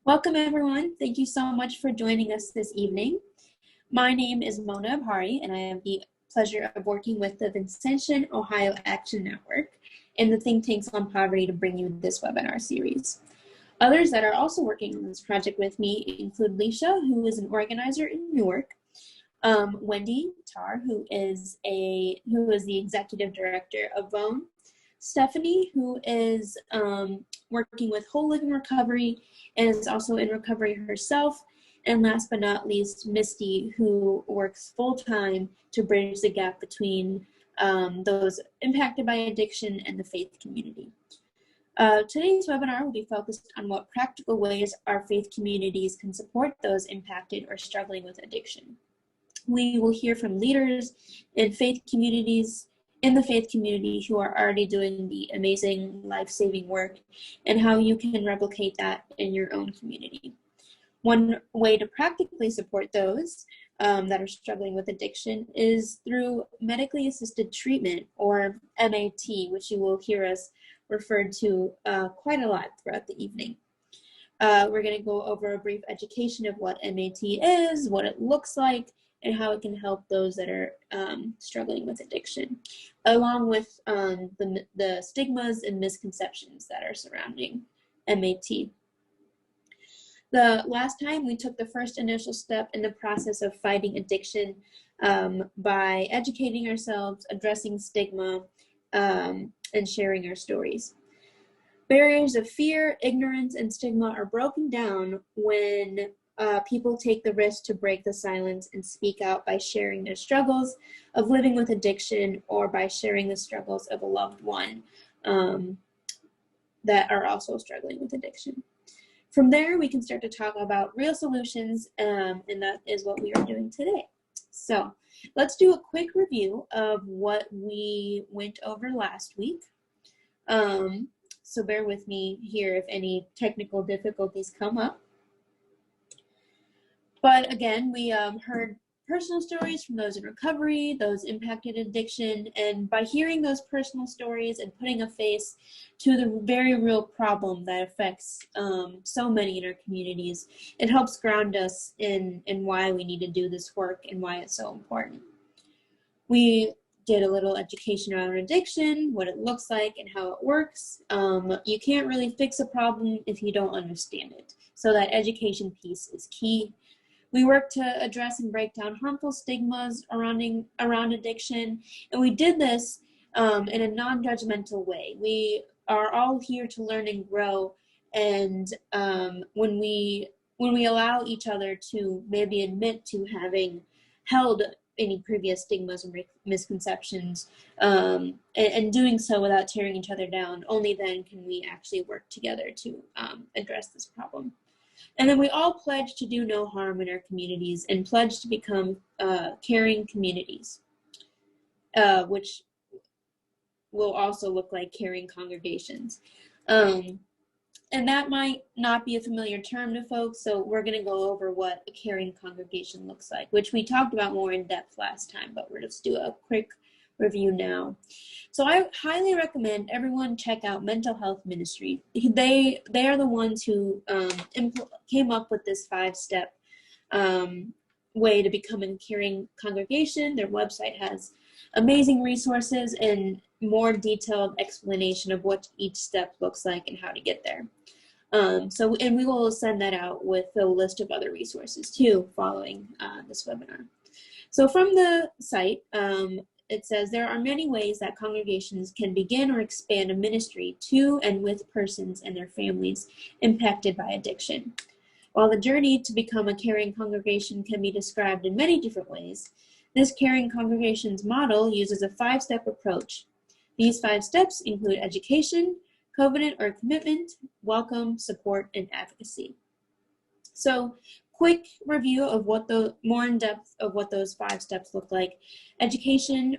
Welcome, everyone. Thank you so much for joining us this evening. My name is Mona Abhari, and I have the pleasure of working with the Vincentian Ohio Action Network and the Think Tanks on Poverty to bring you this webinar series. Others that are also working on this project with me include Leisha, who is an organizer in Newark, Wendy Tarr, who is the executive director of VONE, Stephanie, who is working with Whole Living Recovery and is also in recovery herself, and last but not least, Misty, who works full-time to bridge the gap between those impacted by addiction and the faith community. Today's webinar will be focused on what practical ways our faith communities can support those impacted or struggling with addiction. We will hear from leaders in the faith community who are already doing the amazing life-saving work and how you can replicate that in your own community. One way to practically support those that are struggling with addiction is through medically assisted treatment, or MAT, which you will hear us referred to quite a lot throughout the evening. We're going to go over a brief education of what MAT is, what it looks like, and how it can help those that are struggling with addiction, along with the stigmas and misconceptions that are surrounding MAT. The last time we took the first initial step in the process of fighting addiction by educating ourselves, addressing stigma, and sharing our stories. Barriers of fear, ignorance, and stigma are broken down when people take the risk to break the silence and speak out by sharing their struggles of living with addiction, or by sharing the struggles of a loved one that are also struggling with addiction. From there, we can start to talk about real solutions, and that is what we are doing today. So let's do a quick review of what we went over last week. So bear with me here if any technical difficulties come up. But again, we heard personal stories from those in recovery, those impacted addiction, and by hearing those personal stories and putting a face to the very real problem that affects so many in our communities, it helps ground us in why we need to do this work and why it's so important. We did a little education around addiction, what it looks like and how it works. You can't really fix a problem if you don't understand it. So that education piece is key. We work to address and break down harmful stigmas around addiction, and we did this in a non-judgmental way. We are all here to learn and grow, and when we allow each other to maybe admit to having held any previous stigmas and misconceptions, and doing so without tearing each other down, only then can we actually work together to address this problem. And then we all pledge to do no harm in our communities and pledge to become caring communities, which will also look like caring congregations. And that might not be a familiar term to folks, so we're going to go over what a caring congregation looks like, which we talked about more in depth last time, but we're just do a quick review now. So I highly recommend everyone check out Mental Health Ministry. They are the ones who came up with this 5-step way to become a caring congregation. Their website has amazing resources and more detailed explanation of what each step looks like and how to get there. And we will send that out with a list of other resources too following this webinar. So from the site, it says there are many ways that congregations can begin or expand a ministry to and with persons and their families impacted by addiction. While the journey to become a caring congregation can be described in many different ways, this caring congregations model uses a 5-step approach. These 5 steps include education, covenant or commitment, welcome, support, and advocacy. So quick review of more in depth of what those 5 steps look like. Education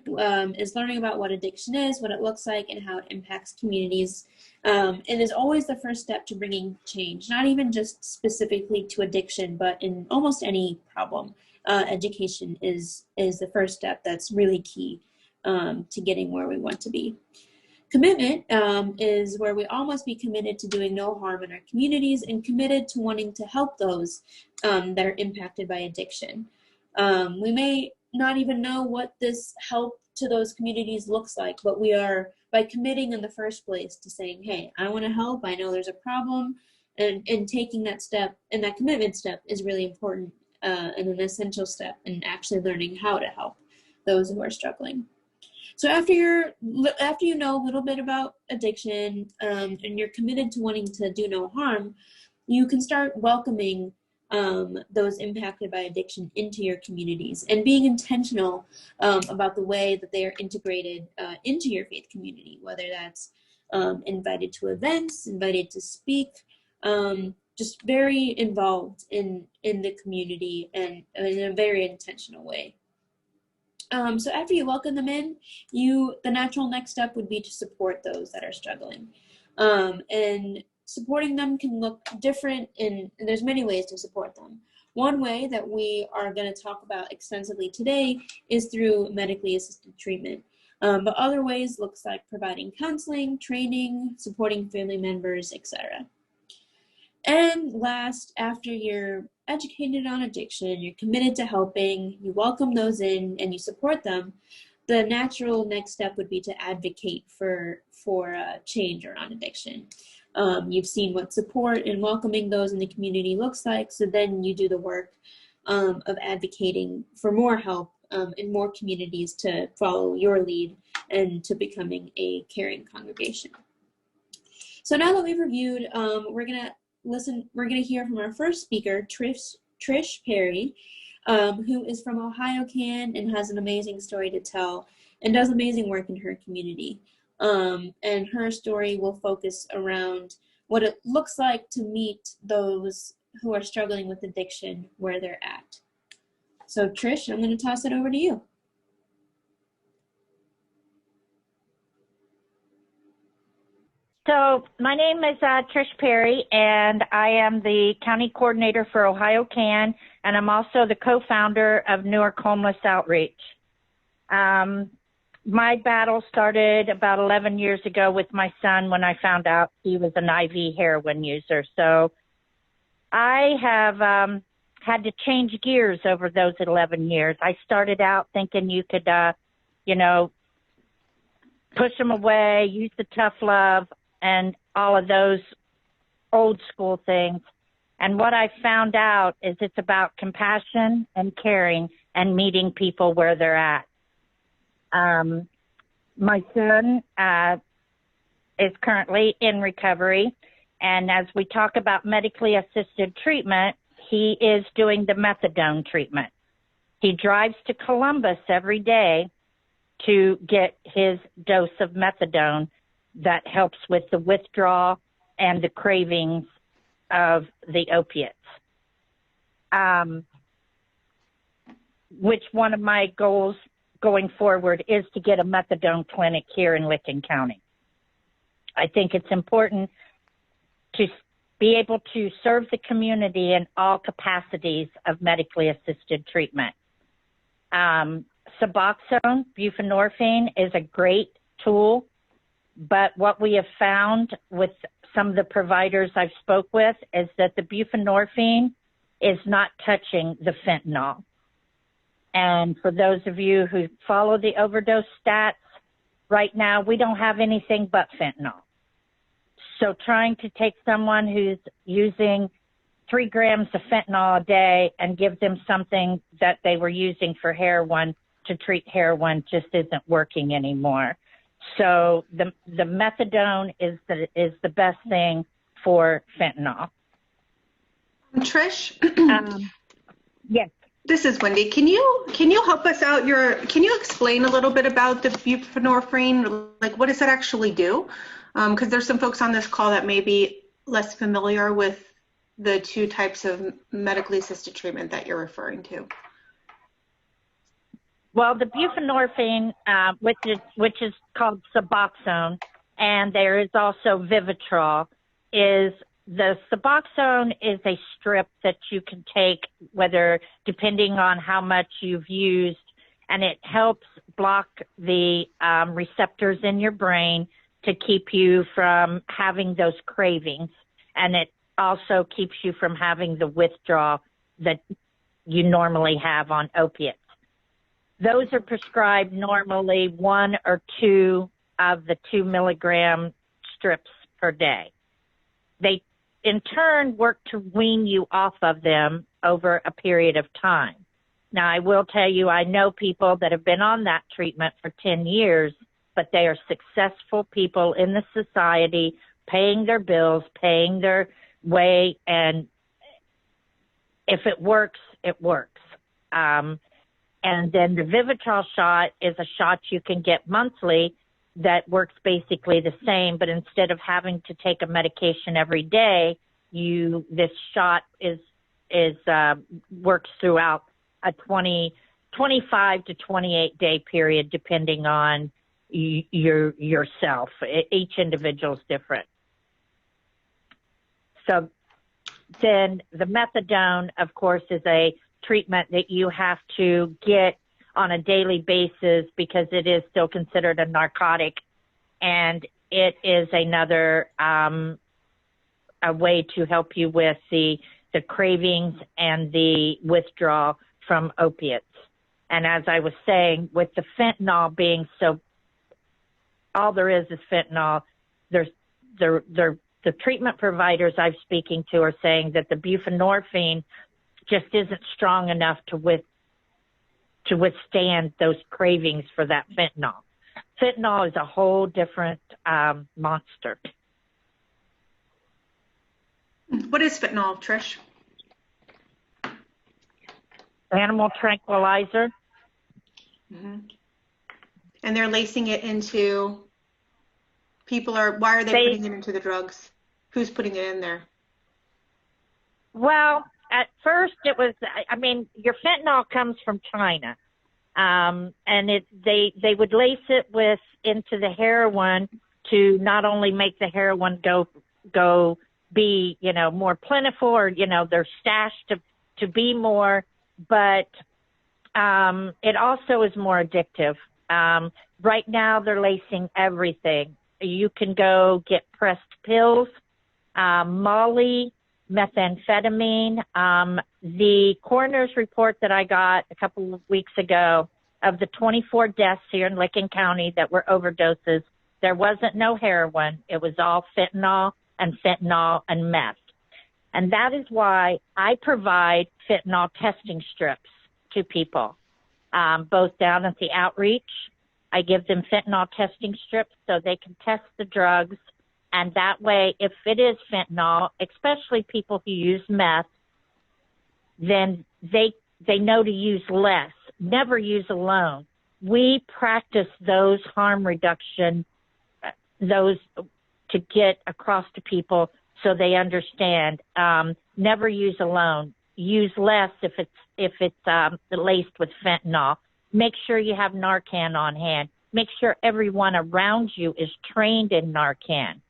is learning about what addiction is, what it looks like, and how it impacts communities. It is always the first step to bringing change, not even just specifically to addiction, but in almost any problem. Education is the first step that's really key to getting where we want to be. Commitment is where we all must be committed to doing no harm in our communities and committed to wanting to help those that are impacted by addiction. We may not even know what this help to those communities looks like, but we are, by committing in the first place to saying, hey, I want to help, I know there's a problem, and taking that step, and that commitment step is really important and an essential step in actually learning how to help those who are struggling. So after you know a little bit about addiction and you're committed to wanting to do no harm, you can start welcoming those impacted by addiction into your communities and being intentional about the way that they are integrated into your faith community, whether that's invited to events, invited to speak, just very involved in the community and in a very intentional way. So after you welcome them in, the natural next step would be to support those that are struggling. And supporting them can look different, and there's many ways to support them. One way that we are going to talk about extensively today is through medically assisted treatment. But other ways looks like providing counseling, training, supporting family members, etc. And last, after you're educated on addiction, you're committed to helping, you welcome those in, and you support them, the natural next step would be to advocate for change around addiction. You've seen what support and welcoming those in the community looks like, so then you do the work of advocating for more help in more communities to follow your lead and to becoming a caring congregation. So now that we've reviewed, we're gonna hear from our first speaker, Trish Perry, who is from Ohio Can and has an amazing story to tell and does amazing work in her community. And her story will focus around what it looks like to meet those who are struggling with addiction where they're at. So Trish, I'm gonna toss it over to you. So my name is Trish Perry, and I am the county coordinator for Ohio Can, and I'm also the co-founder of Newark Homeless Outreach. My battle started about 11 years ago with my son when I found out he was an IV heroin user. So I have had to change gears over those 11 years. I started out thinking you could, push them away, use the tough love, and all of those old school things. And what I found out is it's about compassion and caring and meeting people where they're at. My son is currently in recovery, and as we talk about medically assisted treatment, he is doing the methadone treatment. He drives to Columbus every day to get his dose of methadone that helps with the withdrawal and the cravings of the opiates. Which one of my goals going forward is to get a methadone clinic here in Licking County. I think it's important to be able to serve the community in all capacities of medically assisted treatment. Suboxone, buprenorphine, is a great tool, but what we have found with some of the providers I've spoke with is that the buprenorphine is not touching the fentanyl. And for those of you who follow the overdose stats, right now we don't have anything but fentanyl. So trying to take someone who's using 3 grams of fentanyl a day and give them something that they were using for heroin to treat heroin just isn't working anymore. So the methadone is the best thing for fentanyl. Trish? Yes. This is Wendy. Can you help us out? Can you explain a little bit about the buprenorphine? Like, what does that actually do? Because there's some folks on this call that may be less familiar with the 2 types of medically assisted treatment that you're referring to. Well, the buprenorphine, which is called Suboxone, and there is also Vivitrol, the Suboxone is a strip that you can take, depending on how much you've used, and it helps block the receptors in your brain to keep you from having those cravings, and it also keeps you from having the withdrawal that you normally have on opiates. Those are prescribed normally 1 or 2 of the 2 milligram strips per day. They, in turn, work to wean you off of them over a period of time. Now, I will tell you, I know people that have been on that treatment for 10 years, but they are successful people in the society, paying their bills, paying their way, and if it works, it works. And then the Vivitrol shot is a shot you can get monthly that works basically the same, but instead of having to take a medication every day, this shot works throughout a 25 to 28 day period, depending on yourself. Each individual is different. So then the methadone, of course, is a treatment that you have to get on a daily basis because it is still considered a narcotic, and it is another a way to help you with the cravings and the withdrawal from opiates. And as I was saying, with the fentanyl being so, all there is fentanyl, the treatment providers I'm speaking to are saying that the buprenorphine just isn't strong enough to withstand those cravings for that fentanyl. Fentanyl is a whole different monster. What is fentanyl, Trish? Animal tranquilizer. Mm-hmm. And they're lacing it into why are they putting it into the drugs? Who's putting it in there? Well, at first it was, your fentanyl comes from China. And they would lace it into the heroin to not only make the heroin go be, more plentiful, or, they're stashed to be more, but it also is more addictive. Right now they're lacing everything. You can go get pressed pills, Molly, methamphetamine. The coroner's report that I got a couple of weeks ago of the 24 deaths here in Licking County that were overdoses, there wasn't no heroin. It was all fentanyl and meth. And that is why I provide fentanyl testing strips to people, both down at the outreach. I give them fentanyl testing strips so they can test the drugs. And that way, if it is fentanyl, especially people who use meth, then they know to use less, never use alone. We practice those harm reduction, those to get across to people so they understand. Never use alone. Use less if it's laced with fentanyl. Make sure you have Narcan on hand. Make sure everyone around you is trained in Narcan.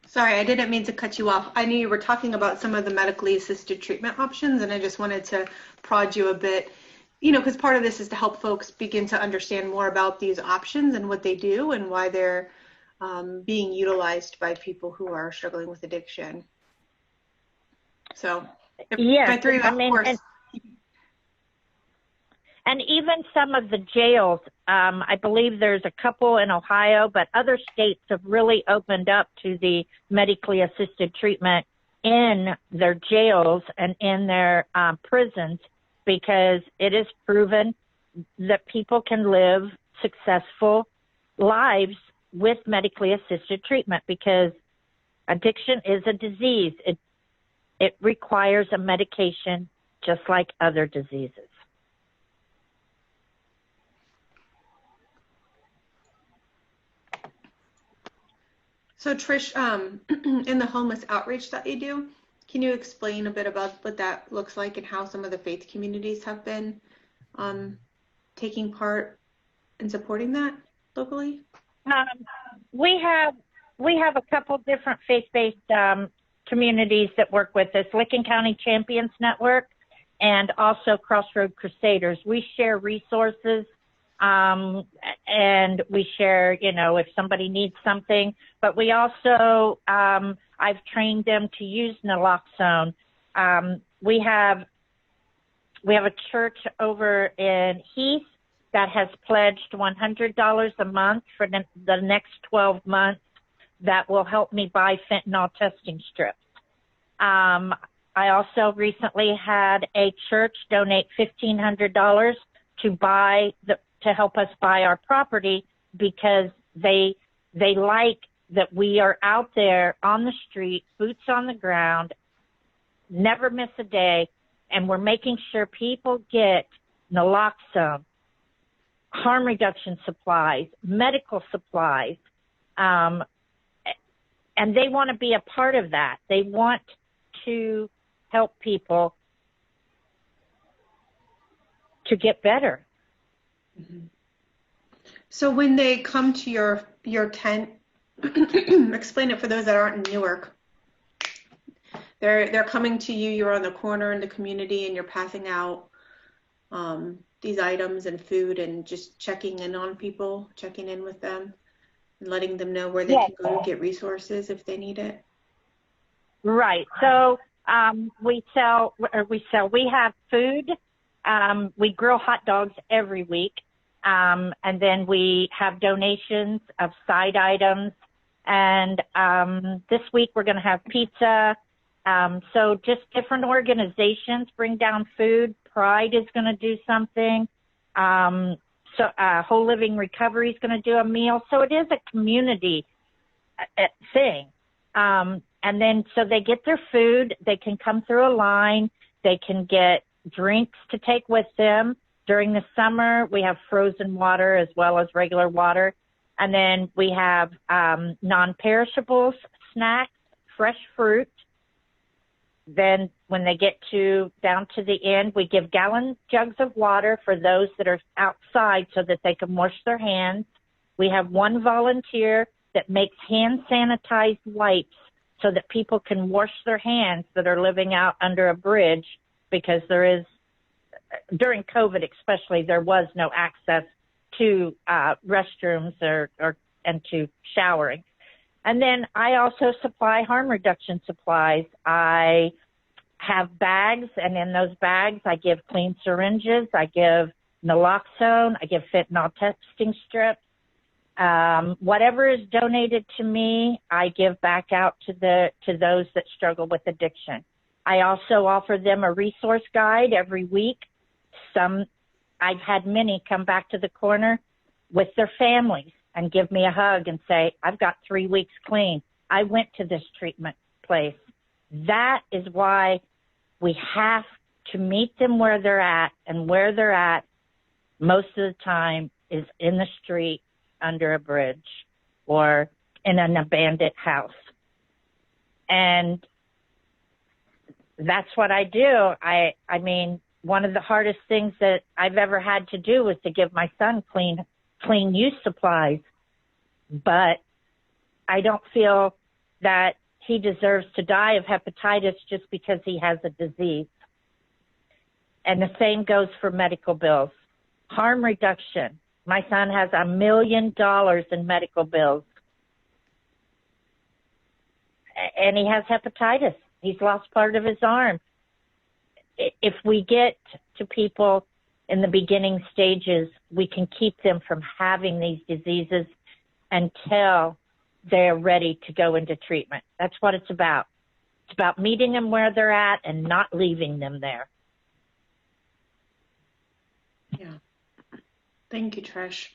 Sorry, I didn't mean to cut you off. I knew you were talking about some of the medically assisted treatment options, and I just wanted to prod you a bit, because part of this is to help folks begin to understand more about these options and what they do and why they're being utilized by people who are struggling with addiction. So, if I threw you off course. And even some of the jails, I believe there's a couple in Ohio, but other states have really opened up to the medically assisted treatment in their jails and in their prisons, because it is proven that people can live successful lives with medically assisted treatment, because addiction is a disease. It requires a medication just like other diseases. So Trish, in the homeless outreach that you do, can you explain a bit about what that looks like and how some of the faith communities have been taking part in supporting that locally? We have a couple different faith-based communities that work with us, Licking County Champions Network and also Crossroad Crusaders. We share resources and we share, you know, if somebody needs something. But we also, I've trained them to use naloxone. We have a church over in Heath that has pledged $100 a month for the next 12 months that will help me buy fentanyl testing strips. I also recently had a church donate $1,500 to help us buy our property, because they like that we are out there on the street, boots on the ground, never miss a day, and we're making sure people get naloxone, harm reduction supplies, medical supplies, and they want to be a part of that. They want to help people to get better. Mm-hmm. So when they come to your tent, explain it for those that aren't in Newark. They're coming to you. You're on the corner in the community, and you're passing out these items and food, and just checking in on people, checking in with them, and letting them know where they can go to get resources if they need it. Right. So we have food. We grill hot dogs every week. And then we have donations of side items. And this week we're going to have pizza. So just different organizations bring down food. Pride is going to do something. So Whole Living Recovery is going to do a meal. So it is a community thing. And then so they get their food. They can come through a line. They can get drinks to take with them. During the summer, we have frozen water as well as regular water. And then we have non-perishables, snacks, fresh fruit. Then when they get down to the end, we give gallon jugs of water for those that are outside so that they can wash their hands. We have one volunteer that makes hand sanitized wipes so that people can wash their hands that are living out under a bridge, because there is, during COVID especially, there was no access to restrooms and to showering. And then I also supply harm reduction supplies. I have bags, and in those bags I give clean syringes, I give naloxone, I give fentanyl testing strips. Whatever is donated to me, I give back out to those that struggle with addiction. I also offer them a resource guide every week. I've had many come back to the corner with their families and give me a hug and say, I've got 3 weeks clean. I went to this treatment place. That is why we have to meet them where they're at, and where they're at most of the time is in the street, under a bridge, or in an abandoned house. And that's what I do. I mean, one of the hardest things that I've ever had to do was to give my son clean use supplies. But I don't feel that he deserves to die of hepatitis just because he has a disease. And the same goes for medical bills. Harm reduction. My son has $1 million in medical bills. And he has hepatitis. He's lost part of his arm. If we get to people in the beginning stages, we can keep them from having these diseases until they're ready to go into treatment. That's what it's about. It's about meeting them where they're at and not leaving them there. Yeah. Thank you, Trish.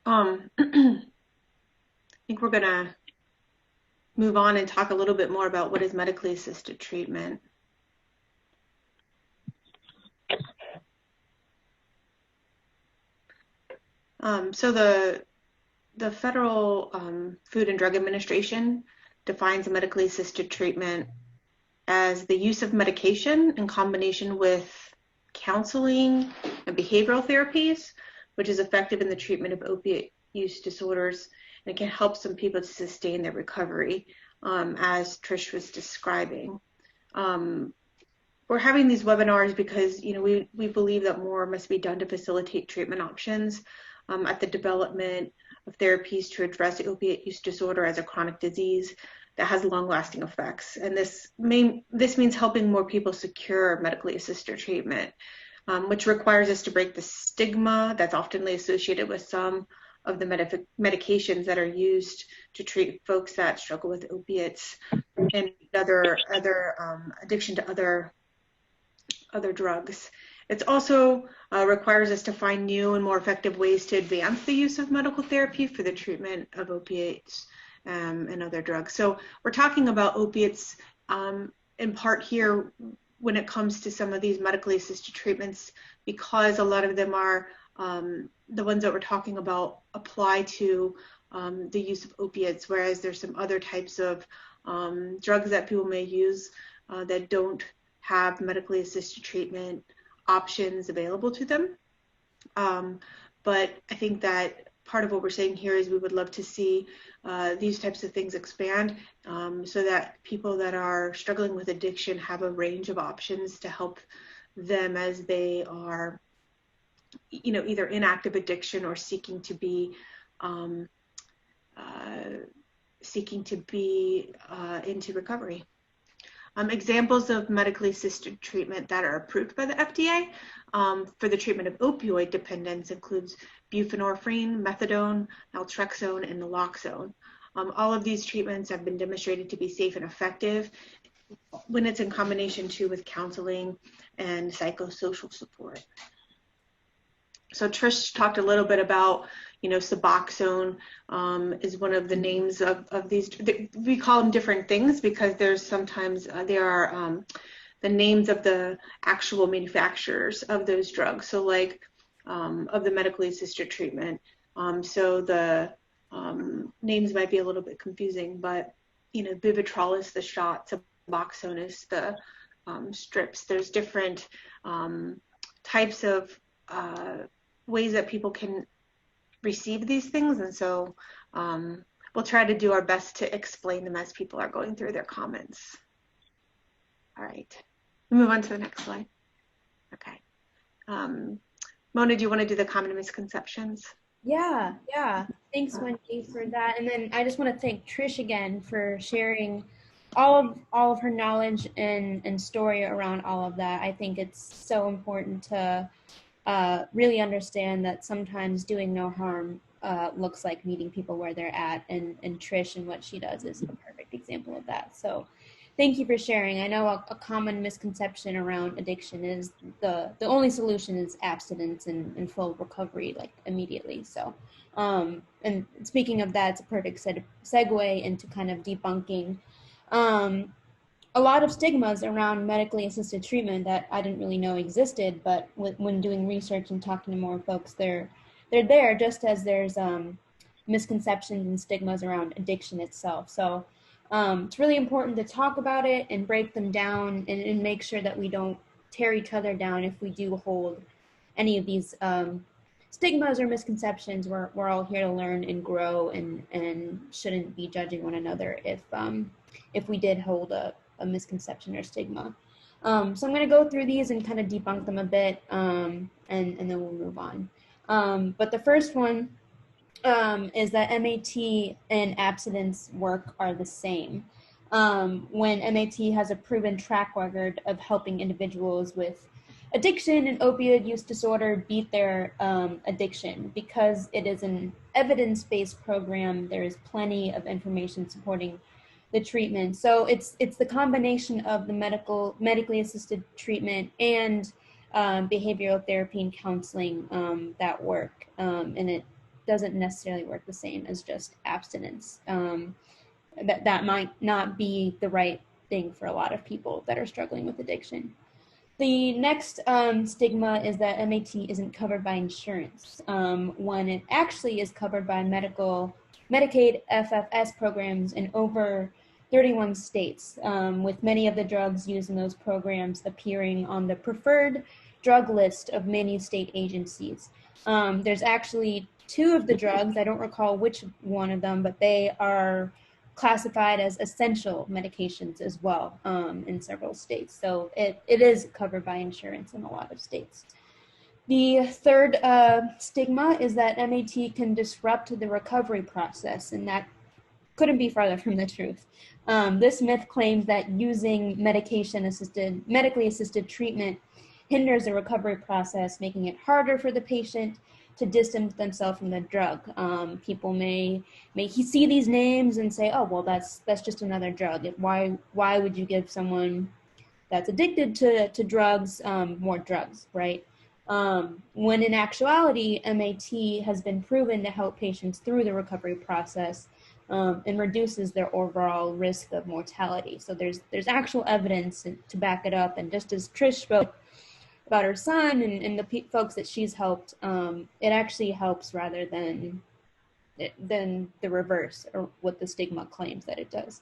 I think we're going to move on and talk a little bit more about what is medically assisted treatment. So the Federal Food and Drug Administration defines a medically assisted treatment as the use of medication in combination with counseling and behavioral therapies, which is effective in the treatment of opiate use disorders, and it can help some people to sustain their recovery, as Trish was describing. we're having these webinars because, you know, we believe that more must be done to facilitate treatment options at the development of therapies to address opiate use disorder as a chronic disease that has long-lasting effects. And this means helping more people secure medically assisted treatment, which requires us to break the stigma that's often associated with some of the medications that are used to treat folks that struggle with opiates and other addiction to other drugs. It also requires us to find new and more effective ways to advance the use of medical therapy for the treatment of opiates and other drugs. So we're talking about opiates in part here when it comes to some of these medically assisted treatments, because a lot of them are the ones that we're talking about apply to the use of opiates, whereas there's some other types of drugs that people may use that don't have medically assisted treatment options available to them. But I think that part of what we're saying here is we would love to see these types of things expand so that people that are struggling with addiction have a range of options to help them as they are, you know, either in active addiction or seeking to be into recovery. Examples of medically assisted treatment that are approved by the FDA for the treatment of opioid dependence includes buprenorphine, methadone, naltrexone, and naloxone. All of these treatments have been demonstrated to be safe and effective when it's in combination too with counseling and psychosocial support. So Trish talked a little bit about, you know, Suboxone is one of the names of these. We call them different things because there's sometimes there are the names of the actual manufacturers of those drugs. So like of the medically assisted treatment. So the names might be a little bit confusing, but, you know, Vivitrol is the shot, Suboxone is the strips. There's different types of ways that people can receive these things, and so we'll try to do our best to explain them as people are going through their comments. All right, we'll move on to the next slide. Okay. Mona, do you want to do the common misconceptions? Yeah. Thanks, Wendy, for that. And then I just want to thank Trish again for sharing all of her knowledge and story around all of that. I think it's so important to really understand that sometimes doing no harm looks like meeting people where they're at, and Trish and what she does is a perfect example of that. So thank you for sharing. I know a common misconception around addiction is the only solution is abstinence and full recovery, like immediately. So and speaking of that, it's a perfect segue into kind of debunking a lot of stigmas around medically assisted treatment that I didn't really know existed, but when doing research and talking to more folks, they're there, just as there's misconceptions and stigmas around addiction itself. So it's really important to talk about it and break them down and make sure that we don't tear each other down if we do hold any of these stigmas or misconceptions. We're all here to learn and grow and shouldn't be judging one another if we did hold a misconception or stigma. So I'm going to go through these and kind of debunk them a bit, and then we'll move on. But the first one is that MAT and abstinence work are the same. When MAT has a proven track record of helping individuals with addiction and opioid use disorder beat their addiction. Because it is an evidence-based program, there is plenty of information supporting the treatment. So it's the combination of the medically assisted treatment and behavioral therapy and counseling that work, and it doesn't necessarily work the same as just abstinence. That might not be the right thing for a lot of people that are struggling with addiction. The next stigma is that MAT isn't covered by insurance, when it actually is covered by Medicaid FFS programs in over 31 states, with many of the drugs used in those programs appearing on the preferred drug list of many state agencies. There's actually 2 of the drugs, I don't recall which one of them, but they are classified as essential medications as well in several states. So it is covered by insurance in a lot of states. The third stigma is that MAT can disrupt the recovery process, and that couldn't be farther from the truth. This myth claims that using medically assisted treatment hinders the recovery process, making it harder for the patient to distance themselves from the drug. People may see these names and say, oh, well, that's just another drug. Why would you give someone that's addicted to drugs more drugs, right? When in actuality, MAT has been proven to help patients through the recovery process and reduces their overall risk of mortality. So there's actual evidence to back it up. And just as Trish spoke about her son and the folks that she's helped, it actually helps rather than the reverse, or what the stigma claims that it does.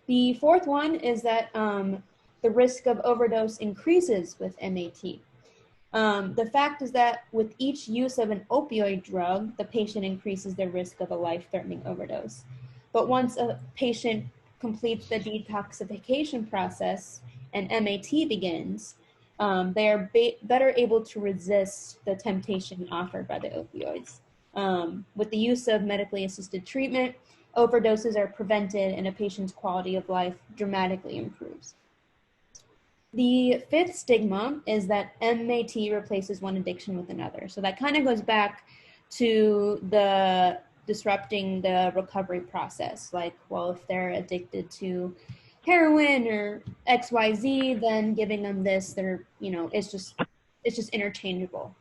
The fourth one is that the risk of overdose increases with MAT. The fact is that with each use of an opioid drug, the patient increases their risk of a life-threatening overdose. But once a patient completes the detoxification process and MAT begins, they are better able to resist the temptation offered by the opioids. With the use of medically assisted treatment, overdoses are prevented and a patient's quality of life dramatically improves. The fifth stigma is that MAT replaces one addiction with another. So that kind of goes back to the disrupting the recovery process. Like, well, if they're addicted to heroin or XYZ, then giving them this, it's just interchangeable.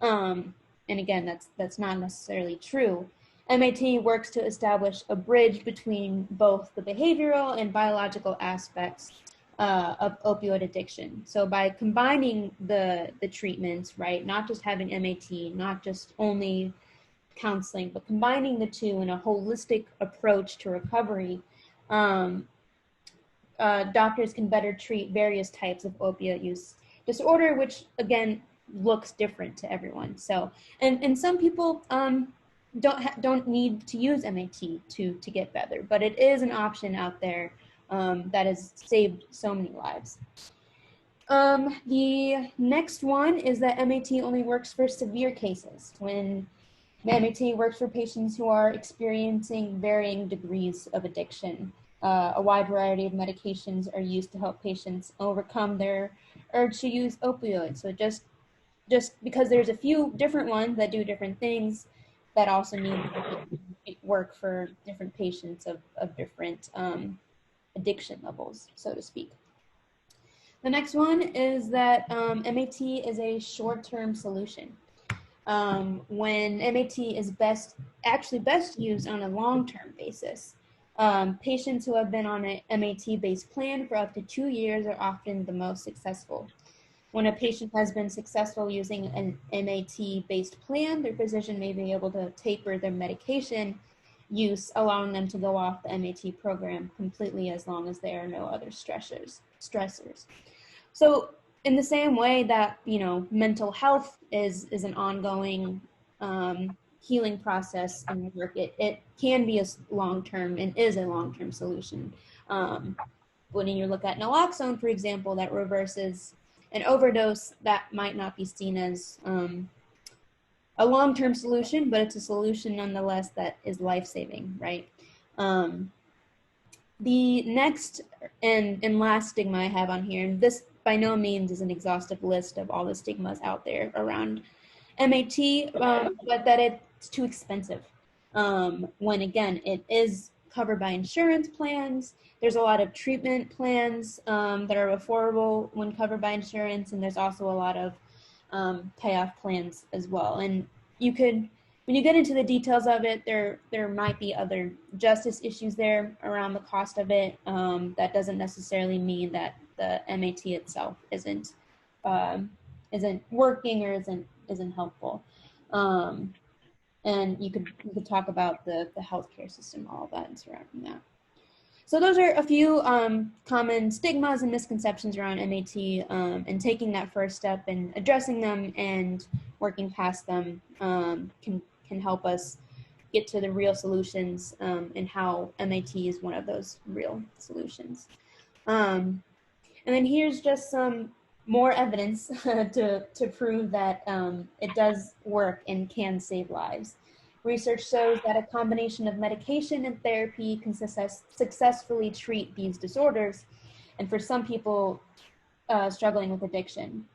And again, that's not necessarily true. MAT works to establish a bridge between both the behavioral and biological aspects of opioid addiction. So by combining the treatments, right, not just having MAT, not just only counseling, but combining the two in a holistic approach to recovery, doctors can better treat various types of opioid use disorder, which again looks different to everyone. So, and some people don't need to use MAT to get better, but it is an option out there that has saved so many lives. The next one is that MAT only works for severe cases. When MAT works for patients who are experiencing varying degrees of addiction. A wide variety of medications are used to help patients overcome their urge to use opioids. So just because there's a few different ones that do different things, that also need to work for different patients of different addiction levels, so to speak. The next one is that MAT is a short-term solution. When MAT is best used on a long-term basis. Patients who have been on a MAT-based plan for up to 2 years are often the most successful. When a patient has been successful using an MAT-based plan, their physician may be able to taper their medication use, allowing them to go off the MAT program completely as long as there are no other stressors. So in the same way that, mental health is an ongoing healing process and work, it can be a long-term and is a long-term solution. When you look at Naloxone, for example, that reverses an overdose, that might not be seen as a long-term solution, but it's a solution nonetheless that is life-saving, right? The next and last stigma I have on here, and this by no means is an exhaustive list of all the stigmas out there around MAT, but that it's too expensive. When again, it is covered by insurance plans. There's a lot of treatment plans that are affordable when covered by insurance, and there's also a lot of payoff plans as well. And you could, when you get into the details of it, there might be other justice issues there around the cost of it. That doesn't necessarily mean that the MAT itself isn't working or isn't helpful. And you could talk about the healthcare system, all of that, and surrounding that. So those are a few common stigmas and misconceptions around MAT, and taking that first step and addressing them and working past them can help us get to the real solutions and how MAT is one of those real solutions. And then here's just some more evidence to prove that it does work and can save lives. Research shows that a combination of medication and therapy can successfully treat these disorders, and for some people struggling with addiction.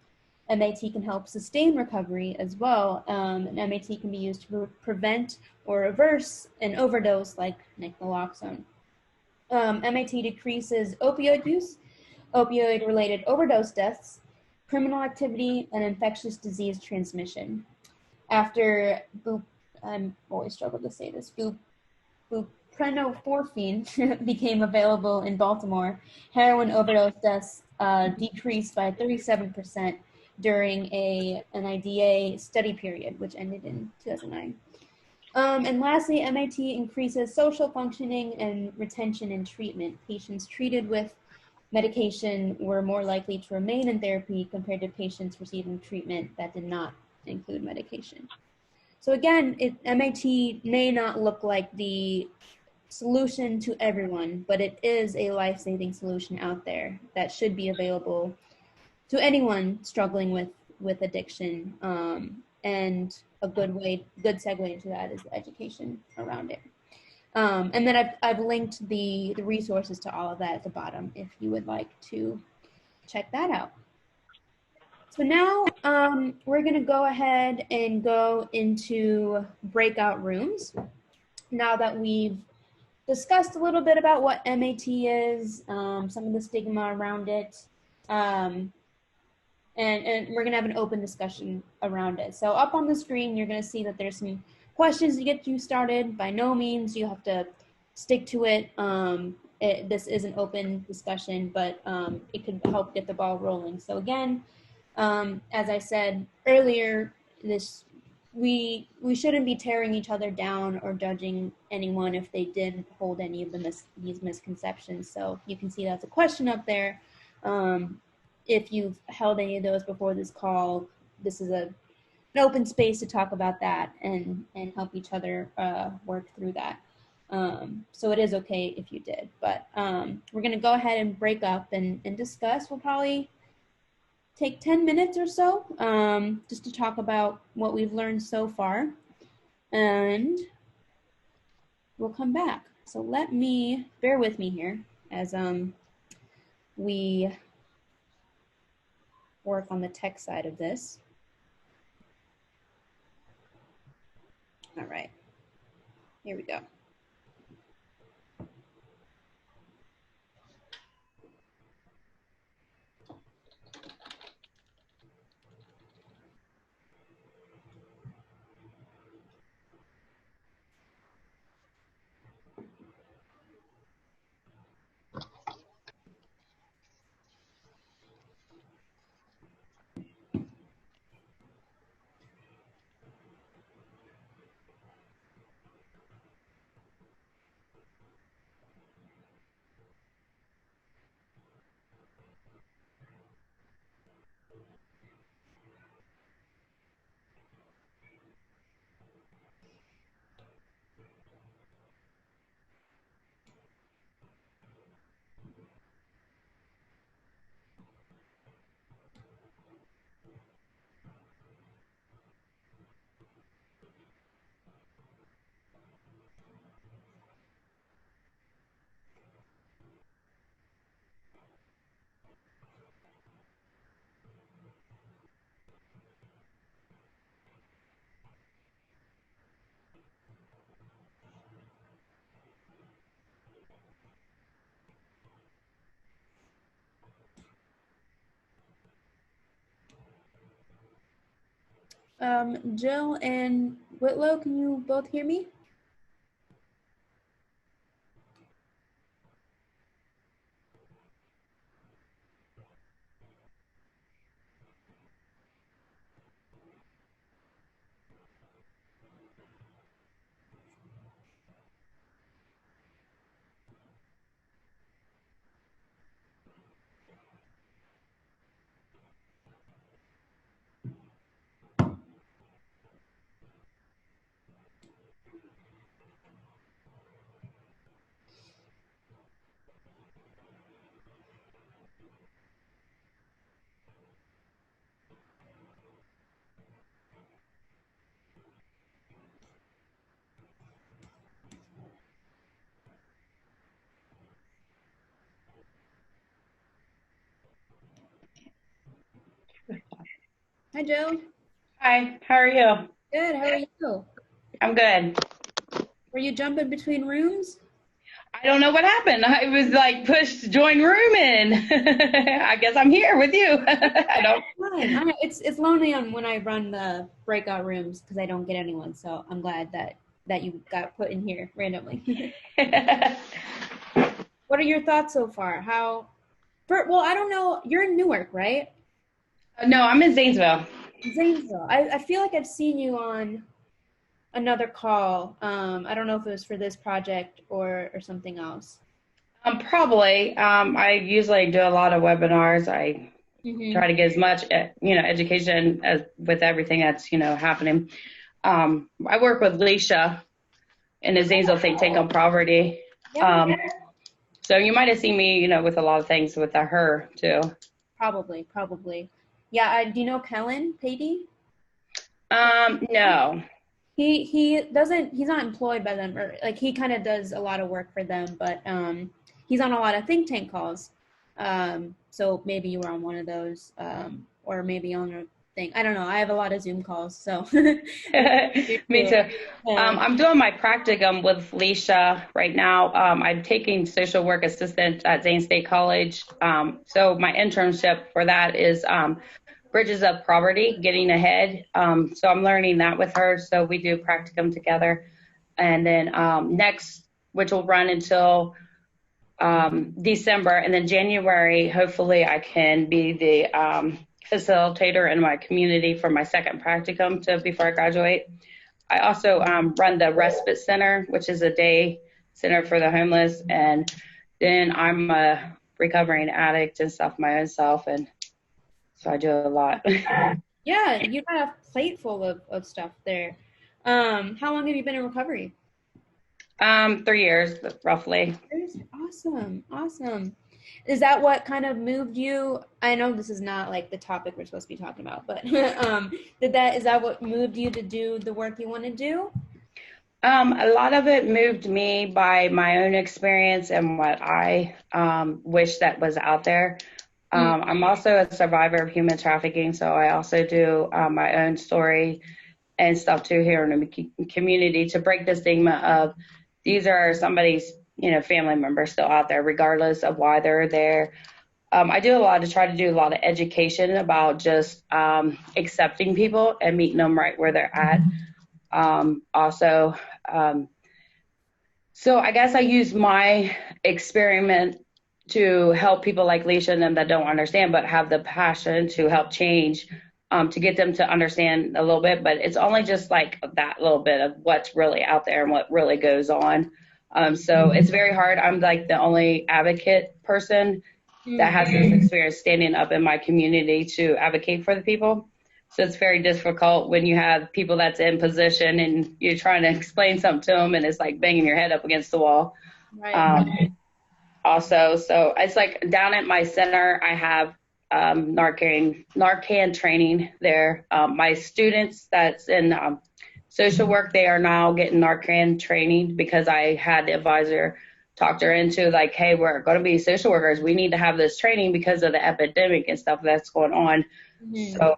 MAT can help sustain recovery as well, and MAT can be used to prevent or reverse an overdose like naloxone. MAT decreases opioid use, opioid-related overdose deaths, criminal activity, and infectious disease transmission. After I'm always struggle to say this, Buprenorphine became available in Baltimore, heroin overdose deaths decreased by 37% during an IDA study period, which ended in 2009. And lastly, MAT increases social functioning and retention in treatment. Patients treated with medication were more likely to remain in therapy compared to patients receiving treatment that did not include medication. So again, MAT may not look like the solution to everyone, but it is a life-saving solution out there that should be available to anyone struggling with addiction. And a good segue into that is the education around it. And then I've linked the resources to all of that at the bottom if you would like to check that out. So now we're going to go ahead and go into breakout rooms. Now that we've discussed a little bit about what MAT is, some of the stigma around it, and we're going to have an open discussion around it. So up on the screen, you're going to see that there's some questions to get you started. By no means you have to stick to it. This is an open discussion, but it could help get the ball rolling. So again, as I said earlier, we shouldn't be tearing each other down or judging anyone if they didn't hold any of these misconceptions. So you can see that's a question up there. If you've held any of those before this call, this is an open space to talk about that and help each other work through that. So it is okay if you did, but we're going to go ahead and break up and discuss. We'll probably take 10 minutes or so just to talk about what we've learned so far, and we'll come back. So bear with me here as we work on the tech side of this. All right, here we go. Jill and Whitlow, can you both hear me? Hi, Joe. Hi, how are you? Good. How are you? I'm good. Were you jumping between rooms? I don't know what happened. I was like pushed to join room and I guess I'm here with you. I don't. Fine. It's lonely on when I run the breakout rooms because I don't get anyone. So I'm glad that you got put in here randomly. What are your thoughts so far? Well, I don't know. You're in Newark, right? No, I'm in Zanesville. Zanesville. I feel like I've seen you on another call. I don't know if it was for this project or something else. Probably. I usually do a lot of webinars. I Mm-hmm. try to get as much, education as with everything that's, happening. I work with Leisha in the Zanesville think tank on poverty. Yeah. So you might have seen me, with a lot of things with her too. Probably. Yeah, do you know Kellen Patey? No. He's not employed by them, or like he kind of does a lot of work for them, but he's on a lot of think tank calls. So maybe you were on one of those, or maybe on a thing. I don't know. I have a lot of Zoom calls, so Me too. I'm doing my practicum with Leisha right now. I'm taking social work assistant at Zane State College. So my internship for that is Bridges of Poverty, Getting Ahead. So I'm learning that with her. So we do practicum together. And then next, which will run until December, and then January, hopefully I can be the facilitator in my community for my second practicum before I graduate. I also run the Respite Center, which is a day center for the homeless. And then I'm a recovering addict and stuff my own self. And so I do a lot. Yeah, you got a plate full of stuff there. How long have you been in recovery? 3 years, roughly. Awesome. Is that what kind of moved you? I know this is not like the topic we're supposed to be talking about, but is that what moved you to do the work you want to do? A lot of it moved me by my own experience and what I wish that was out there. I'm also a survivor of human trafficking, so I also do my own story and stuff too here in the community to break the stigma of these are somebody's, family members still out there, regardless of why they're there. I try to do a lot of education about just accepting people and meeting them right where they're at. So I guess I use my experiment to help people like Leisha and them that don't understand, but have the passion to help change, to get them to understand a little bit. But it's only just like that little bit of what's really out there and what really goes on. So it's very hard. I'm like the only advocate person that has this experience standing up in my community to advocate for the people. So it's very difficult when you have people that's in position and you're trying to explain something to them and it's like banging your head up against the wall. Right. Also, so it's like down at my center, I have Narcan training there. My students that's in social work, they are now getting Narcan training because I had the advisor talked her into like, hey, we're going to be social workers. We need to have this training because of the epidemic and stuff that's going on. Mm-hmm. So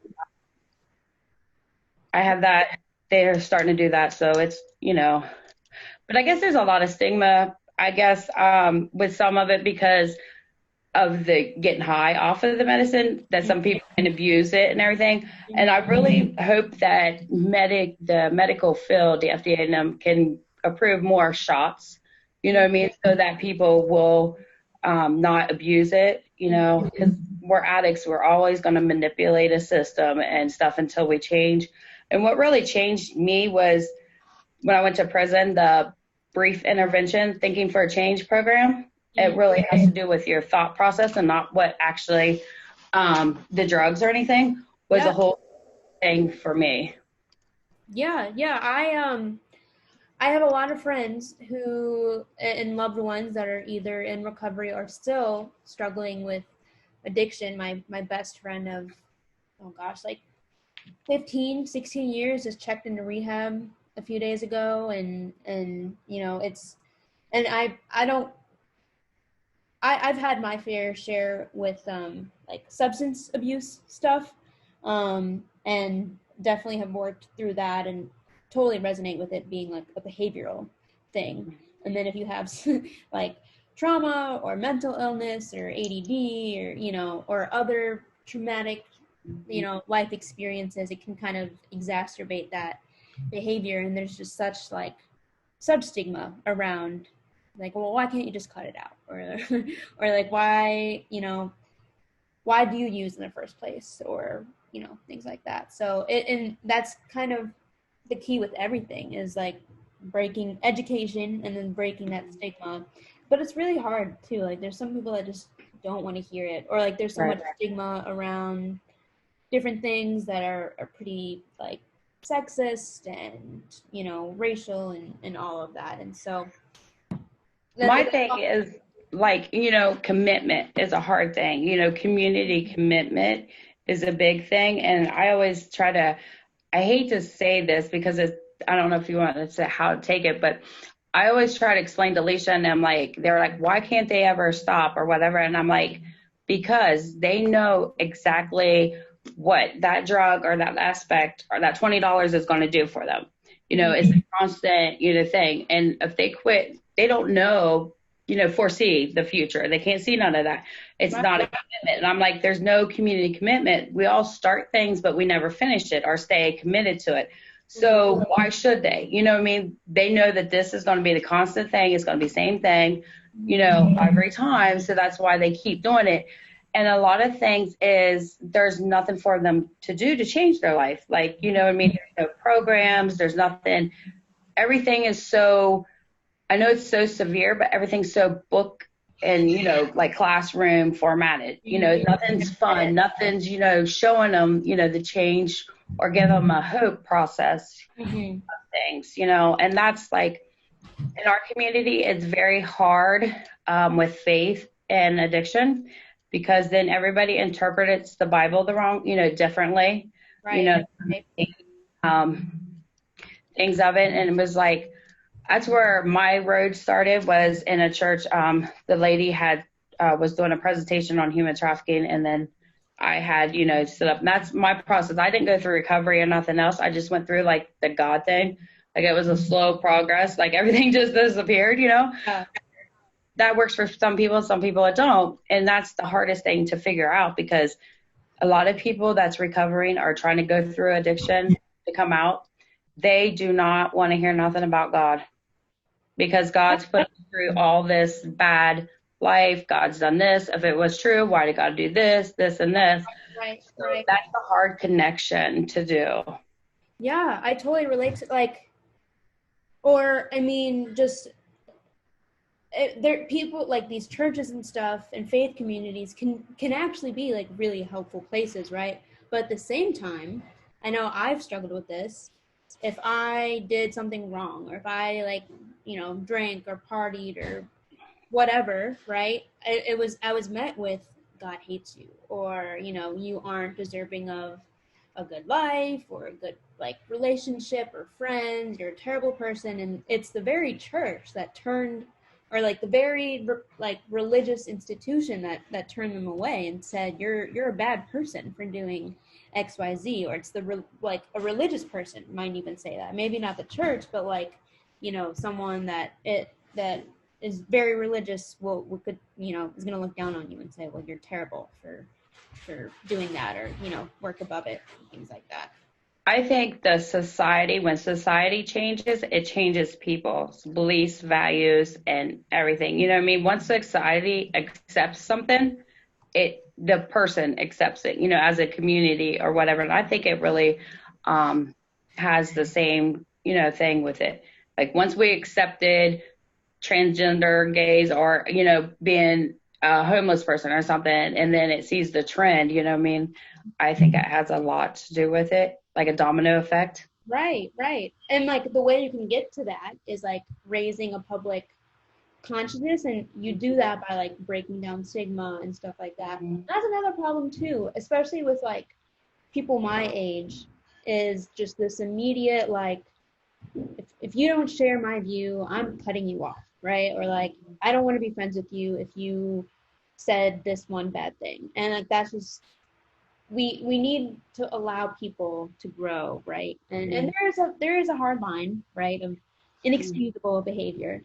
I have that. They're starting to do that. So it's, but I guess there's a lot of stigma, I guess, with some of it because of the getting high off of the medicine, that some people can abuse it and everything. And I really hope that the medical field, the FDA and them can approve more shots, you know what I mean? So that people will not abuse it, because we're addicts. We're always going to manipulate a system and stuff until we change. And what really changed me was when I went to prison, the brief intervention thinking for a change program. It really has to do with your thought process and not what actually the drugs or anything was a whole thing for me. Yeah. I have a lot of friends who and loved ones that are either in recovery or still struggling with addiction. My best friend of, like 15, 16 years just checked into rehab a few days ago. And I've had my fair share with like substance abuse stuff. and definitely have worked through that and totally resonate with it being like a behavioral thing. And then if you have like trauma or mental illness or ADD or, you know, or other traumatic, you know, life experiences, it can kind of exacerbate that behavior. And there's just such stigma around, like, well, why can't you just cut it out? Or, or like, why, you know, why do you use in the first place? Or, you know, things like that. So and that's kind of the key with everything, is like breaking education and then breaking that stigma. But it's really hard too. Like, there's some people that just don't want to hear it, or like there's so much stigma around different things that are pretty like sexist and, you know, racial and all of that. And so my thing is, like, you know, commitment is a hard thing. You know, community commitment is a big thing. And I always try to, I hate to say this because it's, I don't know if you want to say how to take it, but I always try to explain to Alicia and them, like, they're like, why can't they ever stop or whatever? And I'm like, because they know exactly what that drug or that aspect or that $20 is going to do for them. You know, it's a constant, you know, thing. And if they quit, they don't know, you know, foresee the future. They can't see none of that. It's not a commitment. And I'm like, there's no community commitment. We all start things, but we never finish it or stay committed to it. So why should they? You know what I mean? They know that this is going to be the constant thing. It's going to be the same thing, you know, every time. So that's why they keep doing it. And a lot of things is there's nothing for them to do to change their life. Like, you know what I mean? There's no programs. There's nothing. Everything is so, I know it's so severe, but everything's so book and, you know, like classroom formatted. You know, nothing's fun. Nothing's, you know, showing them, you know, the change or give them a hope process of things, you know. And that's like, in our community, it's very hard with faith and addiction, because then everybody interprets the Bible the wrong, you know, differently, you know, things of it. And it was like, that's where my road started, was in a church. The lady had was doing a presentation on human trafficking, and then I had, you know, stood up. And that's my process. I didn't go through recovery or nothing else. I just went through like the God thing. Like, it was a slow progress. Like, everything just disappeared, you know. That works for some people it don't. And that's the hardest thing to figure out, because a lot of people that's recovering are trying to go through addiction to come out. They do not want to hear nothing about God, because God's put them through all this bad life. God's done this. If it was true, why did God do this, this, and this? So that's a hard connection to do. Yeah, I totally relate to, like, or I mean, just there, people like these churches and stuff and faith communities can actually be like really helpful places, right? But at the same time, I know I've struggled with this. If I did something wrong, or if I, like, you know, drank or partied or whatever, right? I was met with, God hates you, or, you know, you aren't deserving of a good life or a good, like, relationship or friends. You're a terrible person. And it's the very church that turned, or like the very like religious institution that turned them away and said, you're a bad person for doing XYZ. Or it's like a religious person might even say that. Maybe not the church, but like, you know, someone that is very religious could, you know, is going to look down on you and say, well, you're terrible for doing that, or, you know, work above it, things like that. I think when society changes, it changes people's beliefs, values, and everything. You know what I mean? Once society accepts something, the person accepts it, you know, as a community or whatever. And I think it really has the same, you know, thing with it. Like, once we accepted transgender, gays, or, you know, being a homeless person or something, and then it sees the trend, you know what I mean? I think it has a lot to do with it, like a domino effect. Right. And like, the way you can get to that is like raising a public consciousness, and you do that by like breaking down stigma and stuff like that. That's another problem too, especially with like people my age, is just this immediate, like, if you don't share my view, I'm cutting you off, right? Or like, I don't want to be friends with you if you said this one bad thing. And like, that's just we need to allow people to grow, right? And there is a hard line, right, of inexcusable behavior.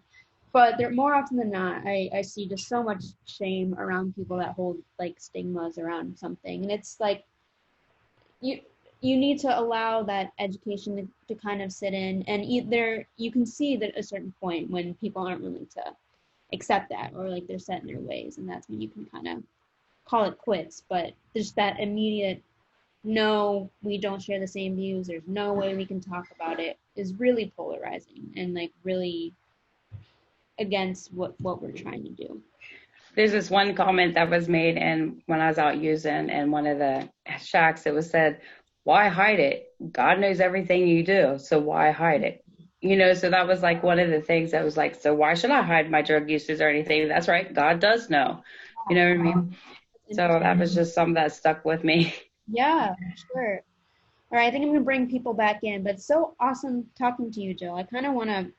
But there, more often than not, I see just so much shame around people that hold like stigmas around something. And it's like you you need to allow that education to kind of sit in, and either you can see that at a certain point when people aren't willing to accept that, or like they're set in their ways, and that's when you can kind of call it quits. But there's that immediate no, we don't share the same views, there's no way we can talk about it, is really polarizing and like really against what we're trying to do. There's this one comment that was made, and when I was out using in one of the shacks, it was said, why hide it? God knows everything you do, so why hide it? You know, so that was like one of the things that was like, so why should I hide my drug uses or anything? That's right, God does know. You know what I mean? So that was just something that stuck with me. Yeah, sure. All right, I think I'm going to bring people back in, but it's so awesome talking to you, Jill. I kind of want to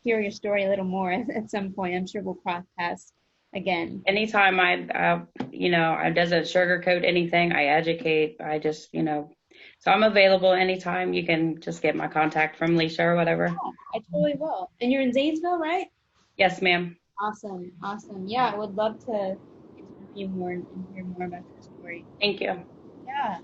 hear your story a little more at some point. I'm sure we'll cross paths again. Anytime I doesn't sugarcoat anything, I educate, I just, so I'm available anytime. You can just get my contact from Leisha or whatever. Yeah, I totally will. And you're in Zanesville, right? Yes, ma'am. Awesome. Yeah, I would love to interview you more and hear more about your story. Thank you. Yeah.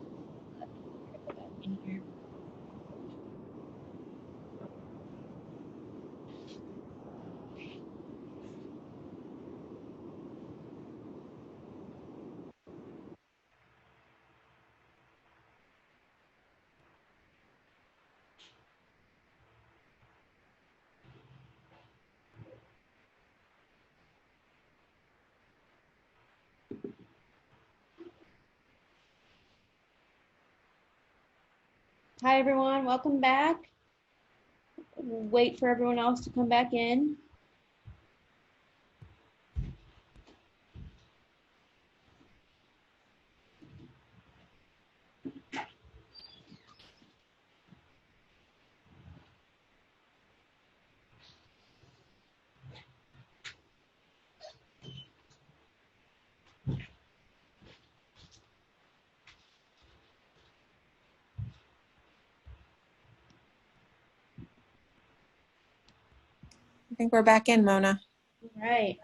Hi, everyone. Welcome back. We'll wait for everyone else to come back in. I think we're back in, Mona. All right.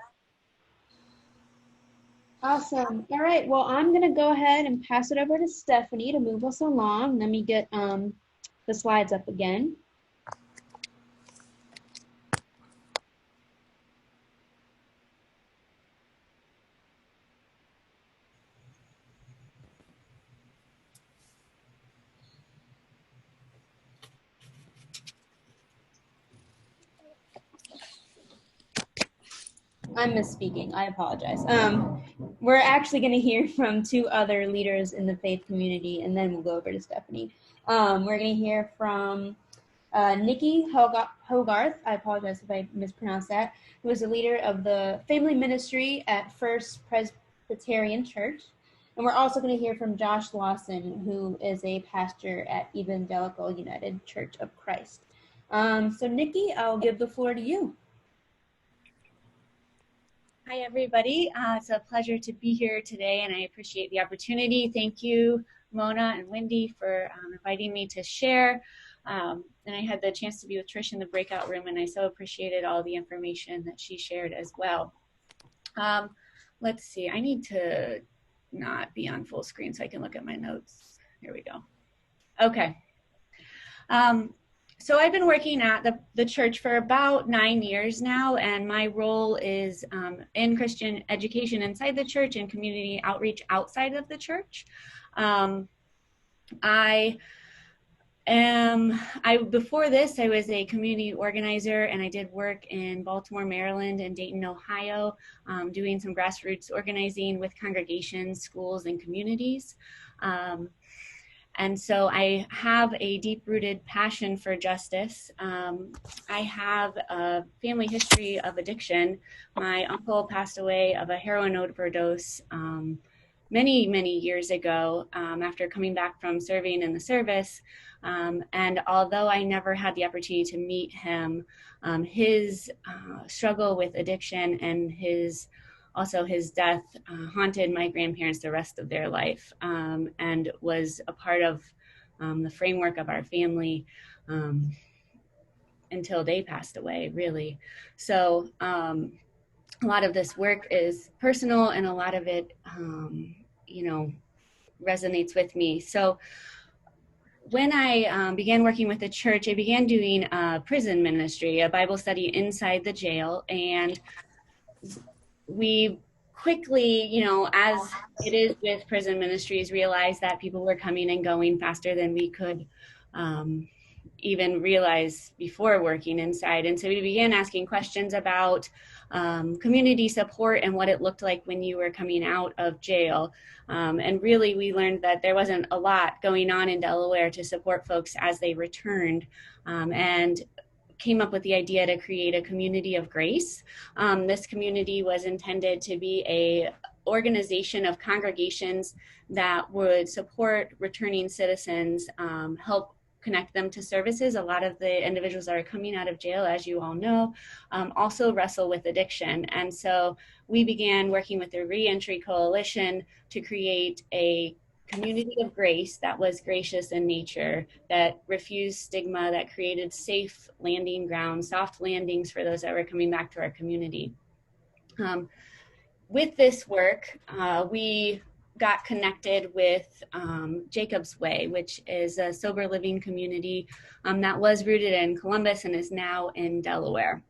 Awesome. All right. Well, I'm going to go ahead and pass it over to Stephanie to move us along. Let me get the slides up again. I'm misspeaking. I apologize. We're actually going to hear from two other leaders in the faith community, and then we'll go over to Stephanie. We're going to hear from Nikki Hogarth. I apologize if I mispronounced that. Who is the leader of the family ministry at First Presbyterian Church. And we're also going to hear from Josh Lawson, who is a pastor at Evangelical United Church of Christ. So Nikki, I'll give the floor to you. Hi, everybody. It's a pleasure to be here today, and I appreciate the opportunity. Thank you, Mona and Wendy, for inviting me to share. And I had the chance to be with Trish in the breakout room, and I so appreciated all the information that she shared as well. Let's see. I need to not be on full screen so I can look at my notes. Here we go. Okay. So I've been working at the church for about 9 years now, and my role is in Christian education inside the church and community outreach outside of the church. Before this, I was a community organizer, and I did work in Baltimore, Maryland, and Dayton, Ohio, doing some grassroots organizing with congregations, schools, and communities. And so I have a deep-rooted passion for justice. I have a family history of addiction. My uncle passed away of a heroin overdose many, many years ago after coming back from serving in the service. And although I never had the opportunity to meet him, his struggle with addiction and his also his death haunted my grandparents the rest of their life, and was a part of the framework of our family until they passed away, really. So a lot of this work is personal, and a lot of it, resonates with me. So when I began working with the church, I began doing prison ministry, a Bible study inside the jail. And we quickly, as it is with prison ministries, realized that people were coming and going faster than we could even realize before working inside. And so we began asking questions about community support and what it looked like when you were coming out of jail. And really, we learned that there wasn't a lot going on in Delaware to support folks as they returned, and came up with the idea to create a community of grace. This community was intended to be a organization of congregations that would support returning citizens, help connect them to services. A lot of the individuals that are coming out of jail, as you all know, also wrestle with addiction. And so we began working with the Reentry Coalition to create a community of grace that was gracious in nature, that refused stigma, that created safe landing grounds, soft landings for those that were coming back to our community. With this work, we got connected with Jacob's Way, which is a sober living community that was rooted in Columbus and is now in Delaware.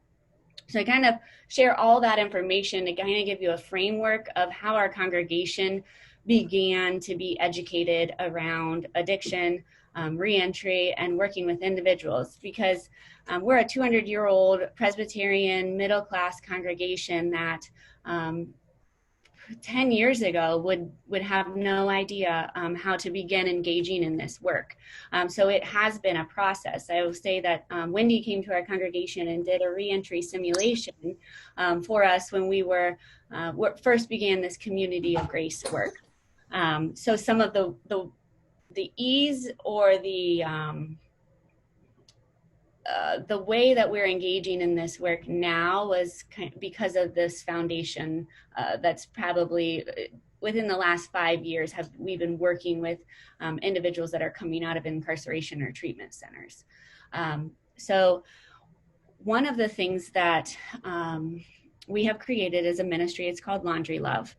So I kind of share all that information to kind of give you a framework of how our congregation began to be educated around addiction, reentry, and working with individuals, because we're a 200-year-old Presbyterian middle-class congregation that 10 years ago would have no idea how to begin engaging in this work. So it has been a process. I will say that Wendy came to our congregation and did a reentry simulation for us when we were first began this community of grace work. So some of the ease or the way that we're engaging in this work now was because of this foundation that's probably within the last 5 years we've been working with individuals that are coming out of incarceration or treatment centers. So one of the things that we have created as a ministry, it's called Laundry Love.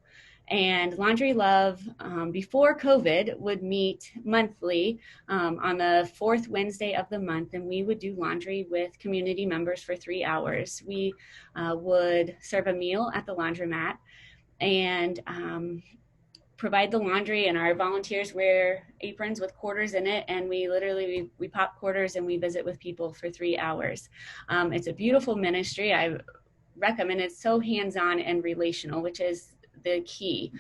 And Laundry Love, before COVID, would meet monthly on the fourth Wednesday of the month, and we would do laundry with community members for 3 hours. We would serve a meal at the laundromat and provide the laundry, and our volunteers wear aprons with quarters in it, and we pop quarters and we visit with people for 3 hours. It's a beautiful ministry. I recommend it. It's so hands-on and relational, which is the key.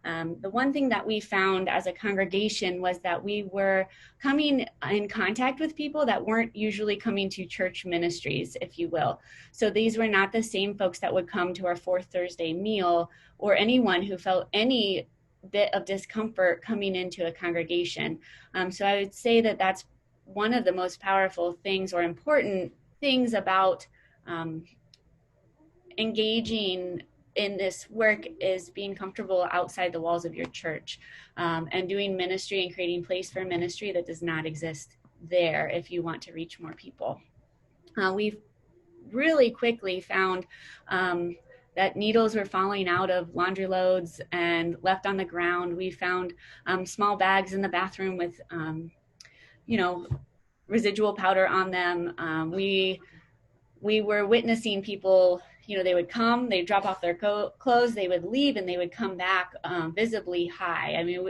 The one thing that we found as a congregation was that we were coming in contact with people that weren't usually coming to church ministries, if you will. So these were not the same folks that would come to our fourth Thursday meal, or anyone who felt any bit of discomfort coming into a congregation. So I would say that that's one of the most powerful things or important things about engaging in this work, is being comfortable outside the walls of your church, and doing ministry and creating place for ministry that does not exist there if you want to reach more people. We've really quickly found that needles were falling out of laundry loads and left on the ground. We found small bags in the bathroom with residual powder on them. We were witnessing people, they would come, they'd drop off their clothes, they would leave, and they would come back visibly high. I mean,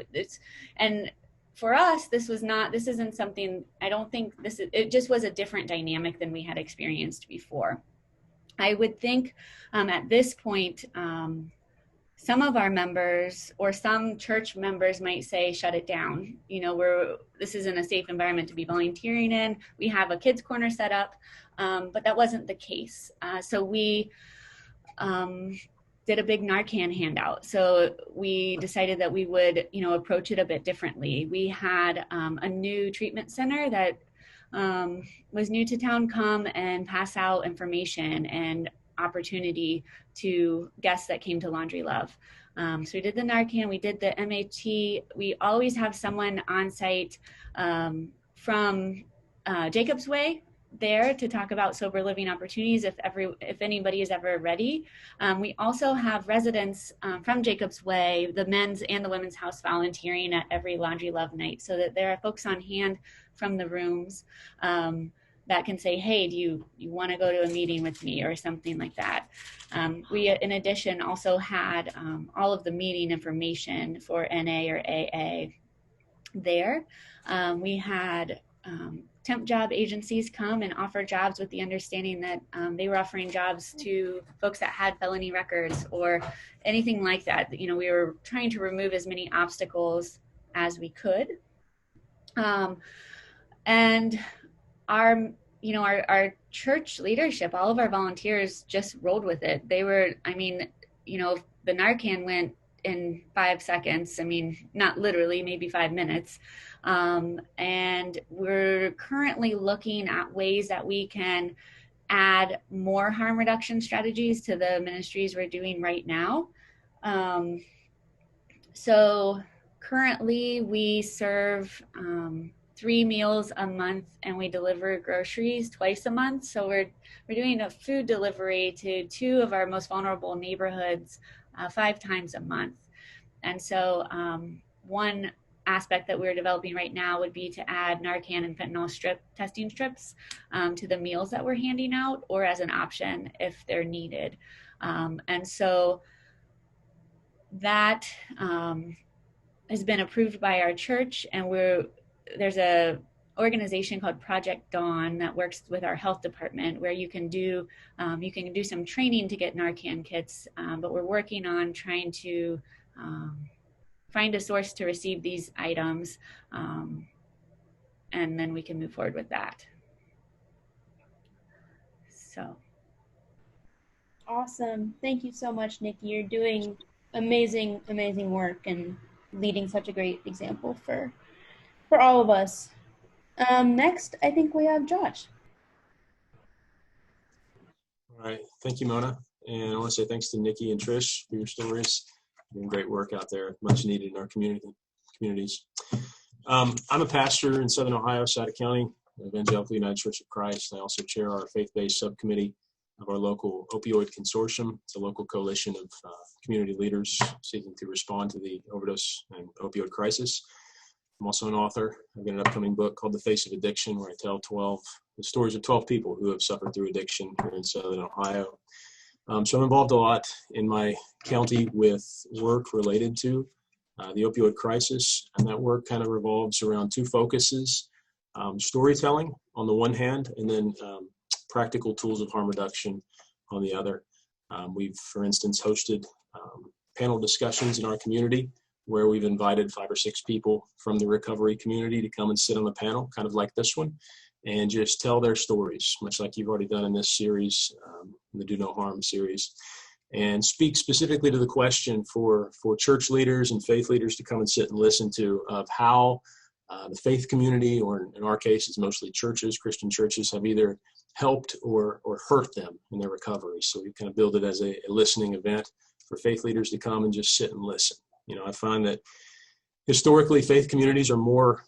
and for us, this isn't something, I don't think it just was a different dynamic than we had experienced before. I would think at this point, some of our members or some church members might say, shut it down. This isn't a safe environment to be volunteering in. We have a kids corner set up, but that wasn't the case. So we did a big Narcan handout. So we decided that we would, approach it a bit differently. We had a new treatment center that was new to town come and pass out information. And opportunity to guests that came to Laundry Love. So we did the Narcan, we did the MAT. We always have someone on site from Jacob's Way there to talk about sober living opportunities if anybody is ever ready. We also have residents from Jacob's Way, the men's and the women's house, volunteering at every Laundry Love night, so that there are folks on hand from the rooms that can say, hey, do you want to go to a meeting with me or something like that. We, in addition, also had all of the meeting information for NA or AA there. We had temp job agencies come and offer jobs with the understanding that they were offering jobs to folks that had felony records or anything like that. You know, we were trying to remove as many obstacles as we could. And our church leadership, all of our volunteers just rolled with it. They were, the Narcan went in 5 seconds. I mean, not literally, maybe 5 minutes. And we're currently looking at ways that we can add more harm reduction strategies to the ministries we're doing right now. So currently we serve 3 meals a month, and we deliver groceries twice a month. So we're doing a food delivery to 2 of our most vulnerable neighborhoods 5 times a month. And so one aspect that we're developing right now would be to add Narcan and fentanyl testing strips to the meals that we're handing out, or as an option if they're needed. And so that has been approved by our church, and there's a organization called Project Dawn that works with our health department, where you can do some training to get Narcan kits, but we're working on trying to find a source to receive these items, and then we can move forward with that. So. Awesome. Thank you so much, Nikki. You're doing amazing, amazing work and leading such a great example for all of us. Next, I think we have Josh. All right. Thank you, Mona. And I want to say thanks to Nikki and Trish for your stories. Doing great work out there, much needed in our communities. I'm a pastor in Southern Ohio, Sauter County, Evangelical United Church of Christ. I also chair our faith-based subcommittee of our local opioid consortium. It's a local coalition of community leaders seeking to respond to the overdose and opioid crisis. I'm also an author. I've got an upcoming book called The Face of Addiction, where I tell the stories of 12 people who have suffered through addiction here in Southern Ohio. So I'm involved a lot in my county with work related to the opioid crisis, and that work kind of revolves around 2 focuses: storytelling on the one hand, and then practical tools of harm reduction on the other. We've, for instance, hosted panel discussions in our community where we've invited 5 or 6 people from the recovery community to come and sit on the panel, kind of like this one, and just tell their stories, much like you've already done in this series, the Do No Harm series, and speak specifically to the question for church leaders and faith leaders to come and sit and listen to, of how the faith community, or in our case, it's mostly churches, Christian churches, have either helped or hurt them in their recovery. So we kind of build it as a listening event for faith leaders to come and just sit and listen. You know, I find that historically faith communities are more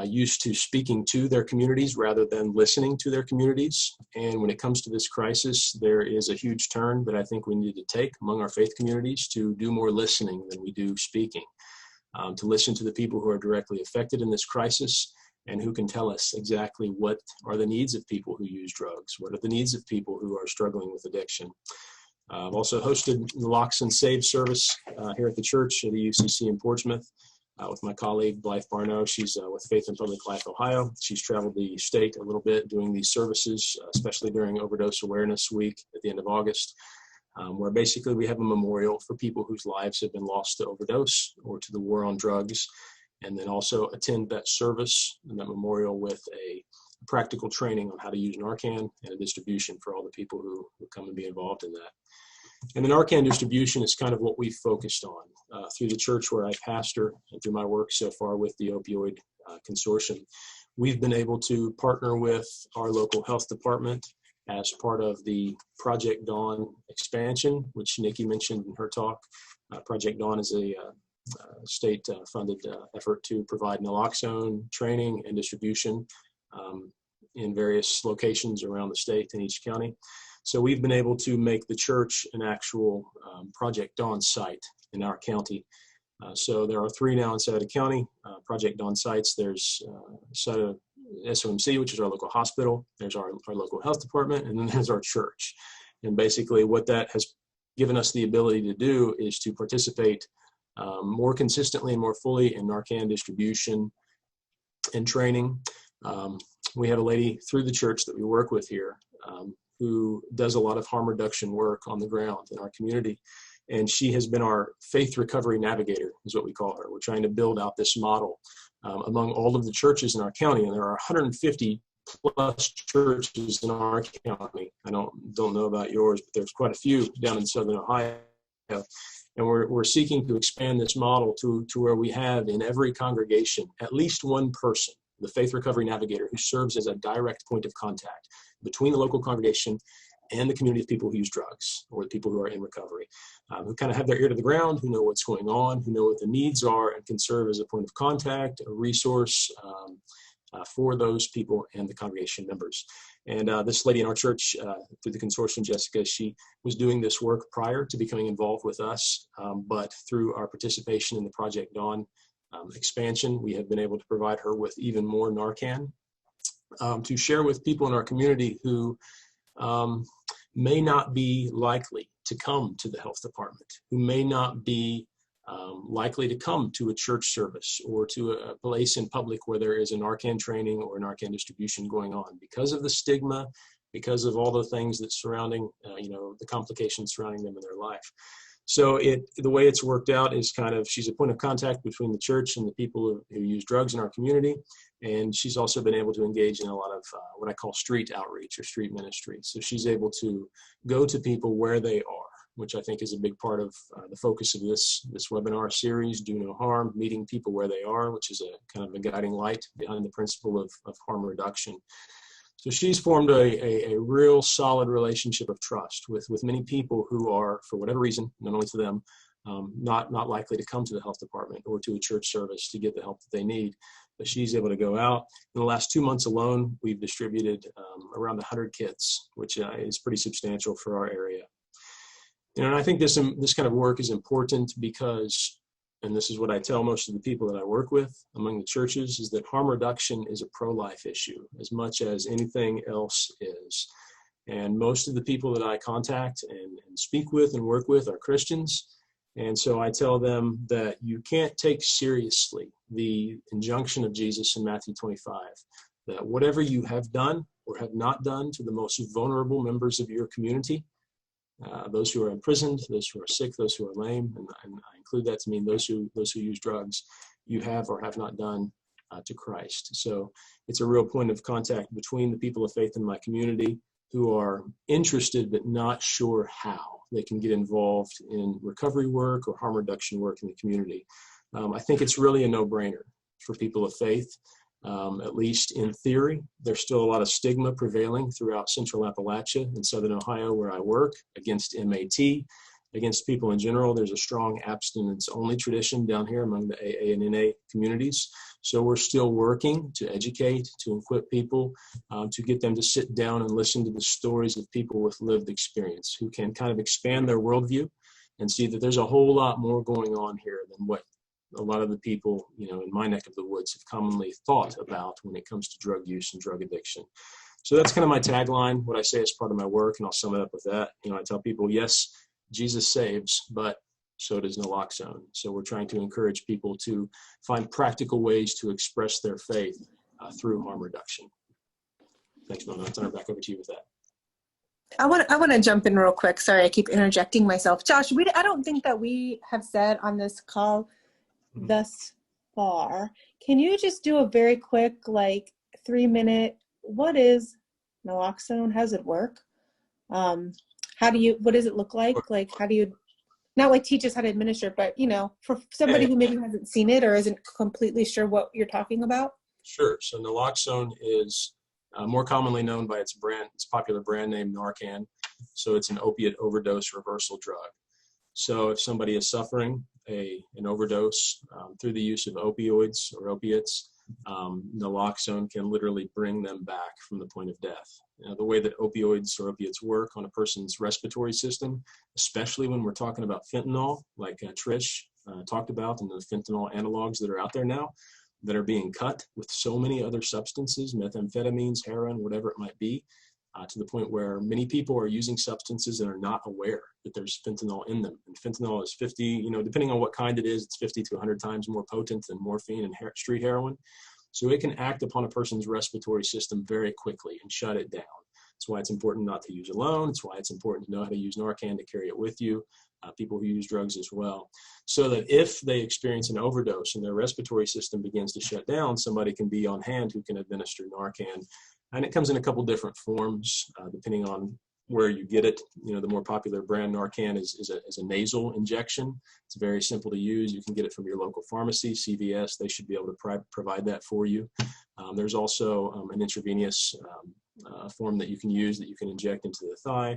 used to speaking to their communities rather than listening to their communities. And when it comes to this crisis, there is a huge turn that I think we need to take among our faith communities to do more listening than we do speaking, to listen to the people who are directly affected in this crisis and who can tell us exactly what are the needs of people who use drugs, what are the needs of people who are struggling with addiction. I've also hosted Naloxone Save service here at the church at the UCC in Portsmouth with my colleague Blythe Barno. She's with Faith in Public Life Ohio. She's traveled the state a little bit doing these services, especially during Overdose Awareness Week at the end of August, where basically we have a memorial for people whose lives have been lost to overdose or to the war on drugs, and then also attend that service and that memorial with a practical training on how to use Narcan and a distribution for all the people who come and be involved in that. And the Narcan distribution is kind of what we've focused on through the church where I pastor and through my work so far with the opioid consortium. We've been able to partner with our local health department as part of the Project Dawn expansion, which Nikki mentioned in her talk. Project Dawn is a state-funded effort to provide naloxone training and distribution in various locations around the state in each county. So we've been able to make the church an actual Project Dawn site in our county. So there are 3 now in Savannah County, Project Dawn sites. There's SOMC, which is our local hospital. There's our local health department, and then there's our church. And basically what that has given us the ability to do is to participate more consistently and more fully in Narcan distribution and training. We have a lady through the church that we work with here who does a lot of harm reduction work on the ground in our community. And she has been our faith recovery navigator, is what we call her. We're trying to build out this model among all of the churches in our county. And there are 150 plus churches in our county. I don't know about yours, but there's quite a few down in Southern Ohio. And we're seeking to expand this model to where we have in every congregation at least one person, the faith recovery navigator, who serves as a direct point of contact between the local congregation and the community of people who use drugs or the people who are in recovery, who kind of have their ear to the ground, who know what's going on, who know what the needs are, and can serve as a point of contact, a resource for those people and the congregation members. And this lady in our church, through the consortium, Jessica, she was doing this work prior to becoming involved with us, but through our participation in the Project Dawn expansion, we have been able to provide her with even more Narcan to share with people in our community who may not be likely to come to the health department, who may not be likely to come to a church service or to a place in public where there is a Narcan training or Narcan distribution going on because of the stigma, because of all the things that surrounding, the complications surrounding them in their life. So the way it's worked out is kind of, she's a point of contact between the church and the people who use drugs in our community. And she's also been able to engage in a lot of what I call street outreach or street ministry. So she's able to go to people where they are, which I think is a big part of the focus of this webinar series, Do No Harm, meeting people where they are, which is a kind of a guiding light behind the principle of harm reduction. So she's formed a real solid relationship of trust with many people who are, for whatever reason, not only to them, not likely to come to the health department or to a church service to get the help that they need. But she's able to go out. In the last 2 months alone, we've distributed around 100 kits, which is pretty substantial for our area. And I think this kind of work is important because, and this is what I tell most of the people that I work with among the churches, is that harm reduction is a pro-life issue as much as anything else is. And most of the people that I contact and speak with and work with are Christians. And so I tell them that you can't take seriously the injunction of Jesus in Matthew 25, that whatever you have done or have not done to the most vulnerable members of your community, those who are imprisoned, those who are sick, those who are lame, and I include that to mean those who use drugs, you have or have not done to Christ. So it's a real point of contact between the people of faith in my community who are interested but not sure how they can get involved in recovery work or harm reduction work in the community. I think it's really a no-brainer for people of faith. At least in theory. There's still a lot of stigma prevailing throughout Central Appalachia and Southern Ohio where I work against MAT, against people in general. There's a strong abstinence-only tradition down here among the AA and NA communities. So we're still working to educate, to equip people, to get them to sit down and listen to the stories of people with lived experience who can kind of expand their worldview and see that there's a whole lot more going on here than what a lot of the people, in my neck of the woods have commonly thought about when it comes to drug use and drug addiction. So that's kind of my tagline, what I say as part of my work, and I'll sum it up with that. I tell people, yes, Jesus saves, but so does Naloxone. So we're trying to encourage people to find practical ways to express their faith through harm reduction. Thanks, Mona. I'll turn it back over to you with that. I want to jump in real quick. Sorry, I keep interjecting myself. Josh, I don't think that we have said on this call thus far. Can you just do a very quick, 3-minute, what is Naloxone? How does it work? What does it look like? How do you, not teach us how to administer, but, for somebody who maybe hasn't seen it or isn't completely sure what you're talking about? Sure. So Naloxone is more commonly known by its popular brand name, Narcan. So it's an opiate overdose reversal drug. So if somebody is suffering an overdose through the use of opioids or opiates, naloxone can literally bring them back from the point of death. The way that opioids or opiates work on a person's respiratory system, especially when we're talking about fentanyl, like Trish talked about, and the fentanyl analogs that are out there now that are being cut with so many other substances, methamphetamines, heroin, whatever it might be, to the point where many people are using substances and are not aware that there's fentanyl in them. And fentanyl is 50, depending on what kind it is, it's 50 to 100 times more potent than morphine and street heroin. So it can act upon a person's respiratory system very quickly and shut it down. That's why it's important not to use alone. It's why it's important to know how to use Narcan to carry it with you, people who use drugs as well. So that if they experience an overdose and their respiratory system begins to shut down, somebody can be on hand who can administer Narcan. And it comes in a couple different forms, depending on where you get it. The more popular brand Narcan is a nasal injection. It's very simple to use. You can get it from your local pharmacy, CVS. They should be able to provide that for you. There's also an intravenous form that you can use that you can inject into the thigh.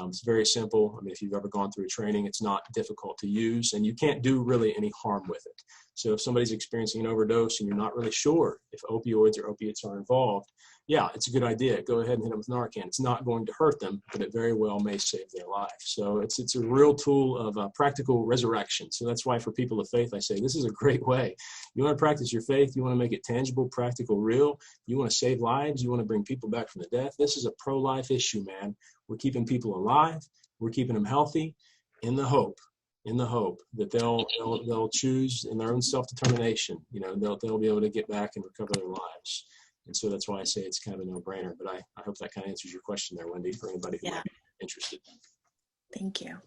It's very simple. I mean, if you've ever gone through a training, it's not difficult to use, and you can't do really any harm with it. So if somebody's experiencing an overdose and you're not really sure if opioids or opiates are involved, yeah, it's a good idea. Go ahead and hit them with Narcan. It's not going to hurt them, but it very well may save their life. So it's a real tool of practical resurrection. So that's why for people of faith, I say this is a great way. You want to practice your faith. You want to make it tangible, practical, real. You want to save lives. You want to bring people back from the death. This is a pro-life issue, man. We're keeping people alive. We're keeping them healthy in the hope that they'll choose in their own self-determination. They'll be able to get back and recover their lives. And so that's why I say it's kind of a no-brainer. But I hope that kind of answers your question there, Wendy, for anybody who might be interested. Thank you.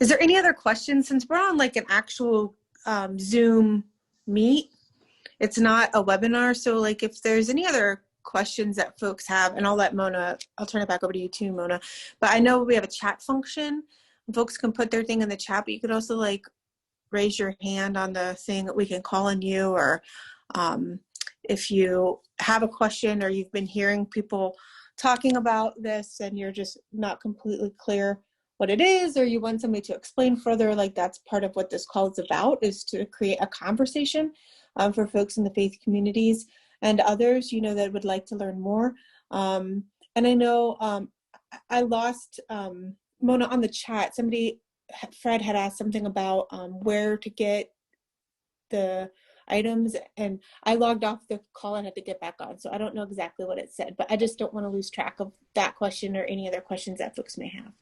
Is there any other questions? Since we're on like an actual Zoom meet, it's not a webinar. So like if there's any other questions that folks have, and I'll turn it back over to you too, Mona. But I know we have a chat function. Folks can put their thing in the chat, but you could also like raise your hand on the thing that we can call on you, or if you have a question or you've been hearing people talking about this and you're just not completely clear what it is, or you want somebody to explain further, like that's part of what this call is about, is to create a conversation for folks in the faith communities and others, that would like to learn more. And I know I lost Mona on the chat. Fred had asked something about where to get the items, and I logged off the call and had to get back on. So I don't know exactly what it said, but I just don't want to lose track of that question or any other questions that folks may have.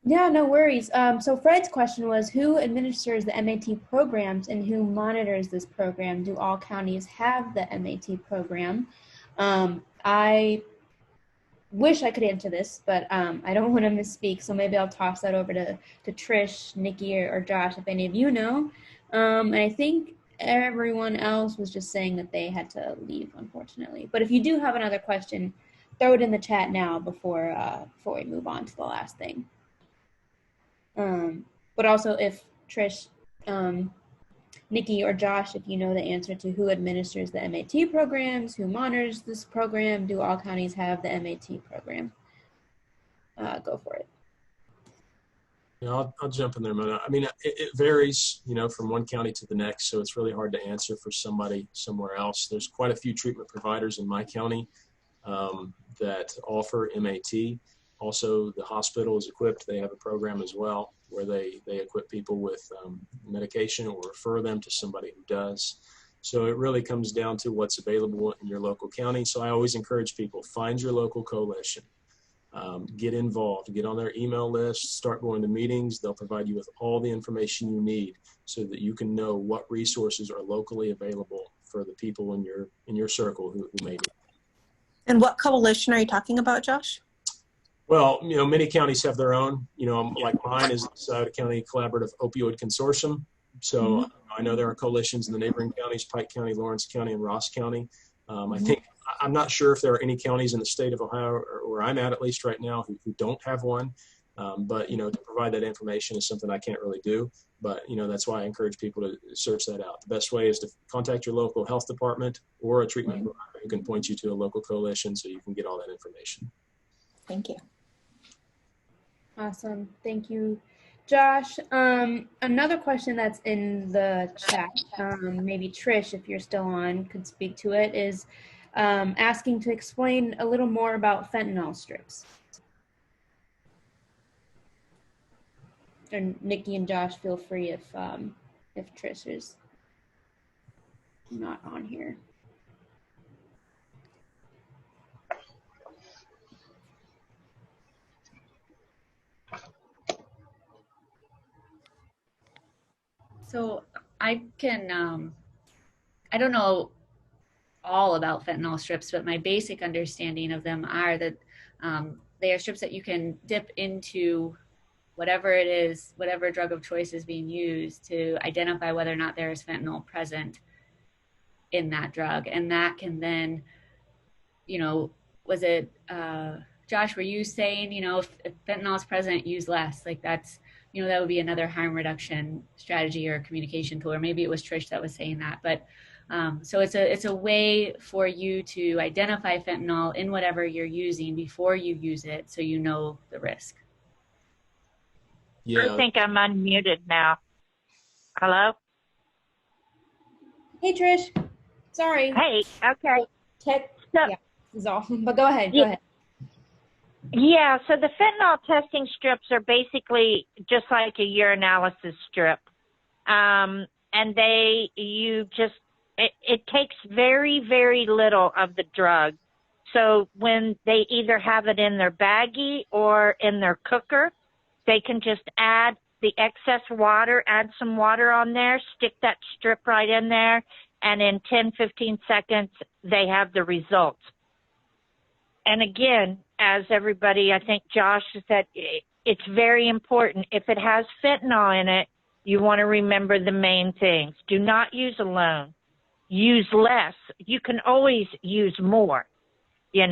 Yeah, no worries. So Fred's question was, who administers the MAT programs and who monitors this program? Do all counties have the MAT program? I wish I could answer this, but I don't want to misspeak, so maybe I'll toss that over to Trish, Nikki, or Josh, if any of you know. And I think everyone else was just saying that they had to leave, unfortunately. But if you do have another question, throw it in the chat now before we move on to the last thing. But also if Trish, Nikki, or Josh, if you know the answer to who administers the MAT programs, who monitors this program, do all counties have the MAT program? Go for it. Yeah, I'll jump in there, Mona. I mean, it varies, from one county to the next, so it's really hard to answer for somebody somewhere else. There's quite a few treatment providers in my county that offer MAT. Also, the hospital is equipped. They have a program as well where they equip people with medication or refer them to somebody who does. So it really comes down to what's available in your local county. So I always encourage people, find your local coalition. Get involved, get on their email list, start going to meetings. They'll provide you with all the information you need so that you can know what resources are locally available for the people in your circle who may need. And what coalition are you talking about, Josh? Well, many counties have their own, like mine is the Scioto County Collaborative Opioid Consortium. So I know there are coalitions in the neighboring counties, Pike County, Lawrence County, and Ross County. I'm not sure if there are any counties in the state of Ohio, or where I'm at least right now, who don't have one. But, to provide that information is something I can't really do. But, that's why I encourage people to search that out. The best way is to contact your local health department or a treatment provider who can point you to a local coalition so you can get all that information. Thank you. Awesome. Thank you, Josh. Another question that's in the chat, maybe Trish, if you're still on, could speak to it, is asking to explain a little more about fentanyl strips. And Nikki and Josh, feel free if Trish is not on here. So I can, I don't know all about fentanyl strips, but my basic understanding of them are that they are strips that you can dip into whatever it is, whatever drug of choice is being used to identify whether or not there is fentanyl present in that drug. And that can then, was it, Josh, were you saying, if fentanyl is present, use less? Like that's, that would be another harm reduction strategy or communication tool, or maybe it was Trish that was saying that. But so it's a way for you to identify fentanyl in whatever you're using before you use it, so you know the risk. Yeah. I think I'm unmuted now. Hello? Hey, Trish. Sorry. Hey, okay. Yeah, this is all. But go ahead. Go ahead. Yeah, so the fentanyl testing strips are basically just like a urinalysis strip. And it takes very, very little of the drug. So when they either have it in their baggie or in their cooker, they can just add the excess water, add some water on there, stick that strip right in there, and in 10, 15 seconds, they have the results. And again, as everybody, I think Josh said, it's very important. If it has fentanyl in it, you want to remember the main things. Do not use alone. Use less. You can always use more. Do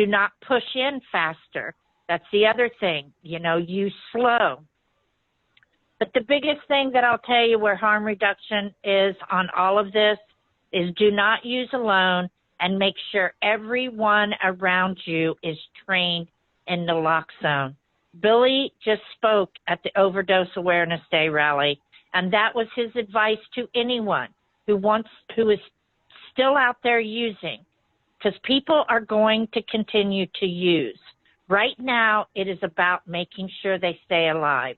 not push in faster. That's the other thing. Use slow. But the biggest thing that I'll tell you where harm reduction is on all of this is do not use alone, and make sure everyone around you is trained in Naloxone. Billy just spoke at the Overdose Awareness Day rally, and that was his advice to anyone who is still out there using, because people are going to continue to use. Right now, it is about making sure they stay alive.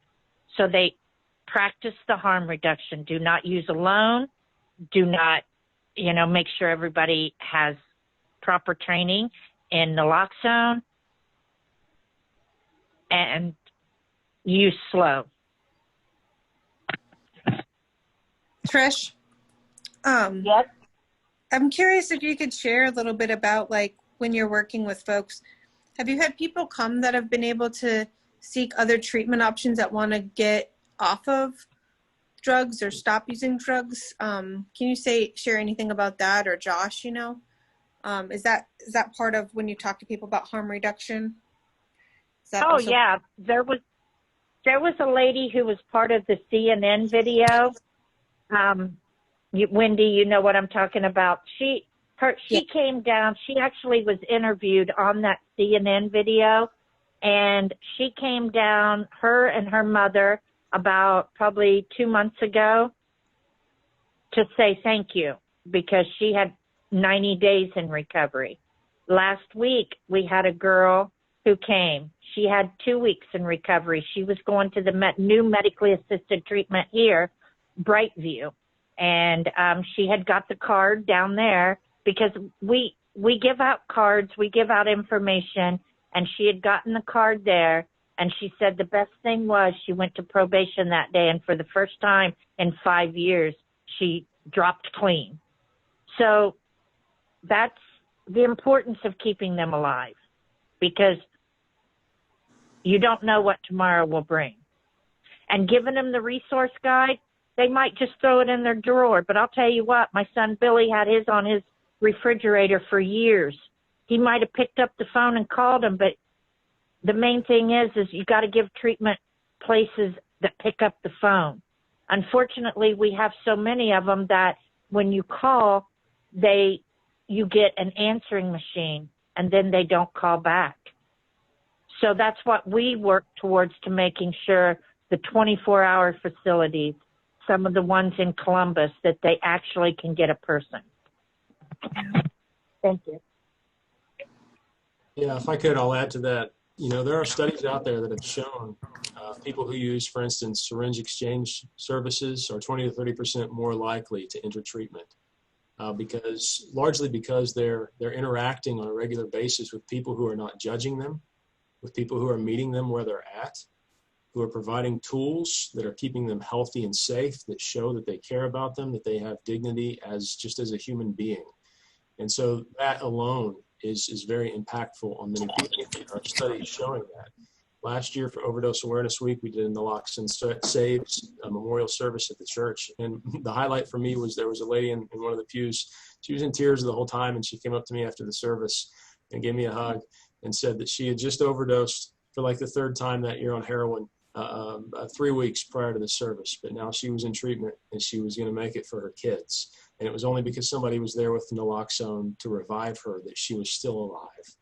So they practice the harm reduction. Do not use alone. Do not, make sure everybody has proper training in Naloxone, and use slow. Trish, Yes. I'm curious if you could share a little bit about, like, when you're working with folks, have you had people come that have been able to seek other treatment options that want to get off of drugs or stop using drugs? Can you share anything about that, or Josh, is that part of when you talk to people about harm reduction? Yeah, there was a lady who was part of the CNN video. Wendy, you know what I'm talking about. She came down. She actually was interviewed on that CNN video, and she came down, her and her mother, about probably 2 months ago, to say thank you, because she had 90 days in recovery. Last week, we had a girl who came. She had 2 weeks in recovery. She was going to the new medically assisted treatment here, Brightview. And she had got the card down there, because we give out cards, we give out information, and she had gotten the card there. And she said the best thing was she went to probation that day, and for the first time in 5 years, she dropped clean. So that's the importance of keeping them alive, because you don't know what tomorrow will bring. And giving them the resource guide, they might just throw it in their drawer. But I'll tell you what, my son Billy had his on his refrigerator for years. He might have picked up the phone and called him, but the main thing is you got to give treatment places that pick up the phone. Unfortunately, we have so many of them that when you call, you get an answering machine and then they don't call back. So that's what we work towards, to making sure the 24-hour facilities, some of the ones in Columbus, that they actually can get a person. Thank you. Yeah, if I could, I'll add to that. You know, there are studies out there that have shown people who use, for instance, syringe exchange services are 20 to 30% more likely to enter treatment largely because they're interacting on a regular basis with people who are not judging them, with people who are meeting them where they're at, who are providing tools that are keeping them healthy and safe, that show that they care about them, that they have dignity just as a human being. And so that alone is very impactful on many people. There are studies showing that. Last year for Overdose Awareness Week, we did a Naloxone Saves memorial service at the church. And the highlight for me was there was a lady in one of the pews. She was in tears the whole time, and she came up to me after the service and gave me a hug and said that she had just overdosed for like the third time that year on heroin 3 weeks prior to the service. But now she was in treatment and she was going to make it for her kids. And it was only because somebody was there with naloxone to revive her that she was still alive.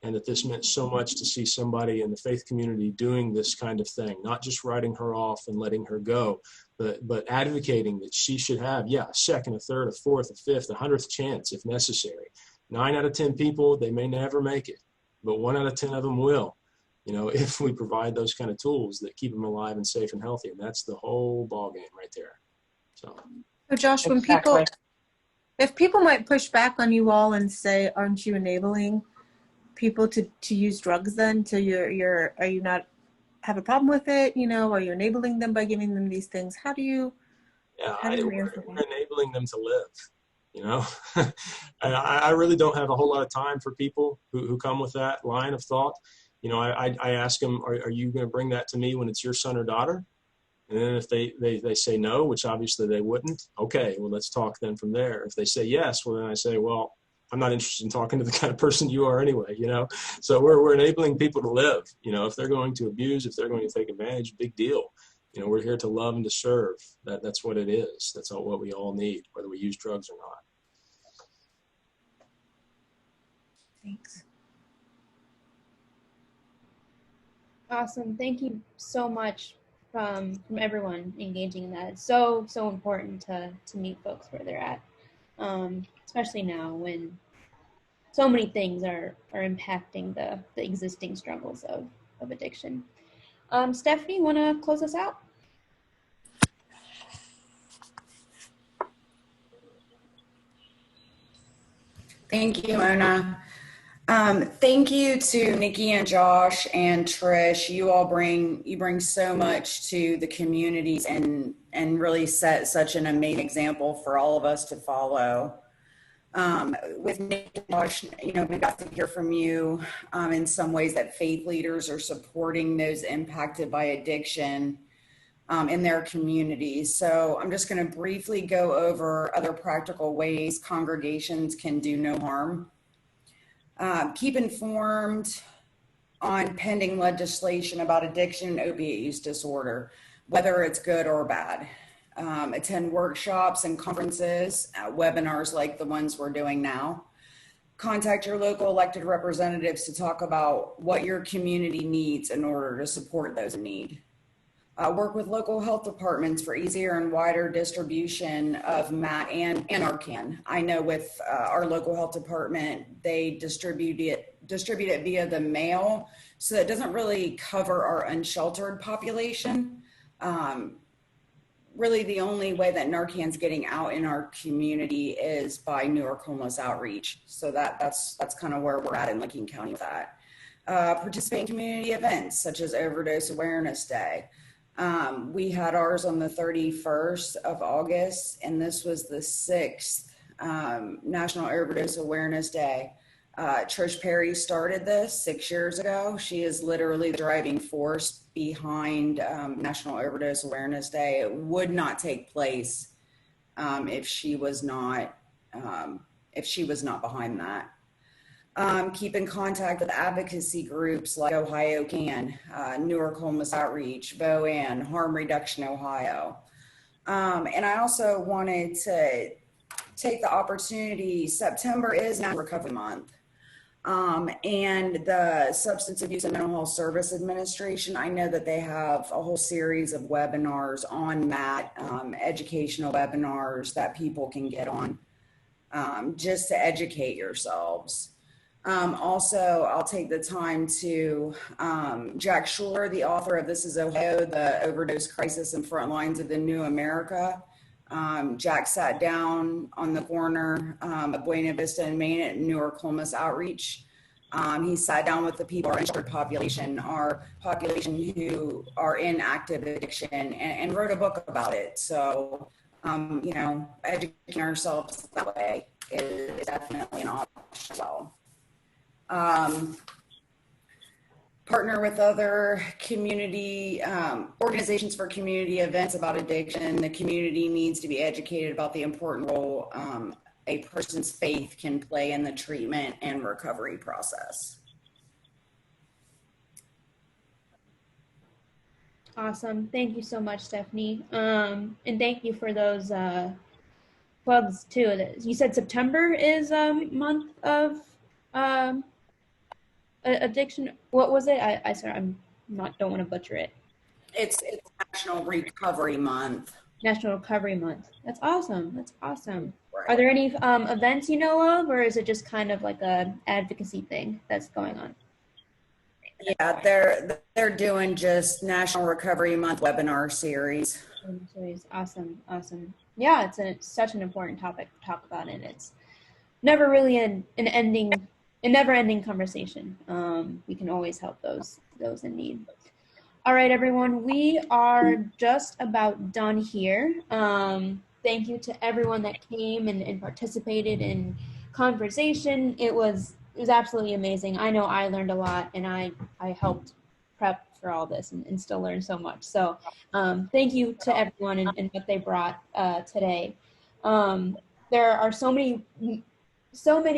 And that this meant so much to see somebody in the faith community doing this kind of thing, not just writing her off and letting her go, but advocating that she should have, a second, a third, a fourth, a fifth, a 100th chance if necessary. 9 out of 10 people, they may never make it, but 1 out of 10 of them will, if we provide those kind of tools that keep them alive and safe and healthy. And that's the whole ball game right there. So Josh, if people might push back on you all and say, aren't you enabling people to use drugs then? So are you not have a problem with it? Are you enabling them by giving them these things? How do you we're enabling them to live, I really don't have a whole lot of time for people who come with that line of thought. I ask them, are you going to bring that to me when it's your son or daughter? And then if they say no, which obviously they wouldn't, okay, well, let's talk then from there. If they say yes, well, then I say, well, I'm not interested in talking to the kind of person you are anyway, So we're enabling people to live, if they're going to abuse, if they're going to take advantage, big deal. We're here to love and to serve. That's what it is. That's what we all need, whether we use drugs or not. Thanks. Awesome. Thank you so much from everyone engaging in that. It's so important to meet folks where they're at, especially now when so many things are impacting the existing struggles of addiction. Stephanie, want to close us out? Thank you, Mona. Thank you to Nikki and Josh and Trish. You all bring so much to the communities and really set such an amazing example for all of us to follow. With Nikki and Josh, we got to hear from you in some ways that faith leaders are supporting those impacted by addiction in their communities. So I'm just going to briefly go over other practical ways congregations can do no harm. Keep informed on pending legislation about addiction and opiate use disorder, whether it's good or bad. Attend workshops and conferences, webinars like the ones we're doing now. Contact your local elected representatives to talk about what your community needs in order to support those in need. Work with local health departments for easier and wider distribution of MAT and Narcan. I know with our local health department, they distribute it via the mail, so it doesn't really cover our unsheltered population. Really, the only way that Narcan's getting out in our community is by New York Homeless Outreach. So that's kind of where we're at in Licking County with that. Participate in community events such as Overdose Awareness Day. We had ours on the 31st of August, and this was the 6th National Overdose Awareness Day. Trish Perry started this 6 years ago. She is literally the driving force behind National Overdose Awareness Day. It would not take place if she was not behind that. Keep in contact with advocacy groups like Ohio Can, Newark Homeless Outreach, VOAN, Harm Reduction Ohio. And I also wanted to take the opportunity, September is National Recovery Month. And the Substance Abuse and Mental Health Service Administration, I know that they have a whole series of webinars on MAT, educational webinars that people can get on, just to educate yourselves. Also, I'll take the time to, Jack Schuler, the author of This is Ohio, the Overdose Crisis and Front Lines of the New America. Jack sat down on the corner of Buena Vista and Maine at Newark Homeless Outreach. He sat down with the people, our unsheltered population, our population who are in active addiction, and wrote a book about it. So, you know, educating ourselves that way is definitely an option as well. Partner with other community organizations for community events about addiction. The community needs to be educated about the important role a person's faith can play in the treatment and recovery process. Awesome. Thank you so much, Stephanie. And thank you for those plugs too. You said September is month of addiction. What was it? I sorry, don't want to butcher it. It's National Recovery Month. National Recovery Month. That's awesome. That's awesome. Right. Are there any events you know of, or is it just kind of like a advocacy thing that's going on? Yeah, they're doing just National Recovery Month webinar series. Awesome, awesome. Yeah, it's such an important topic to talk about, and it's never really a never-ending conversation. We can always help those in need. All right, everyone, we are just about done here. Thank you to everyone that came and participated in conversation. It was absolutely amazing. I know I learned a lot, and I helped prep for all this and still learn so much. So thank you to everyone and what they brought today. There are so many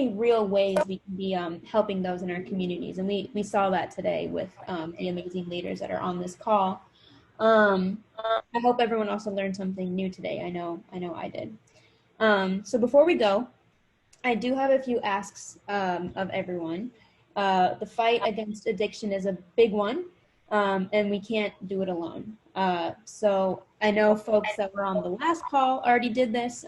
real ways we can be helping those in our communities, and we saw that today with the amazing leaders that are on this call. I hope everyone also learned something new today. I know I did. So before we go, I do have a few asks of everyone. The fight against addiction is a big one, and we can't do it alone. So I know folks that were on the last call already did this,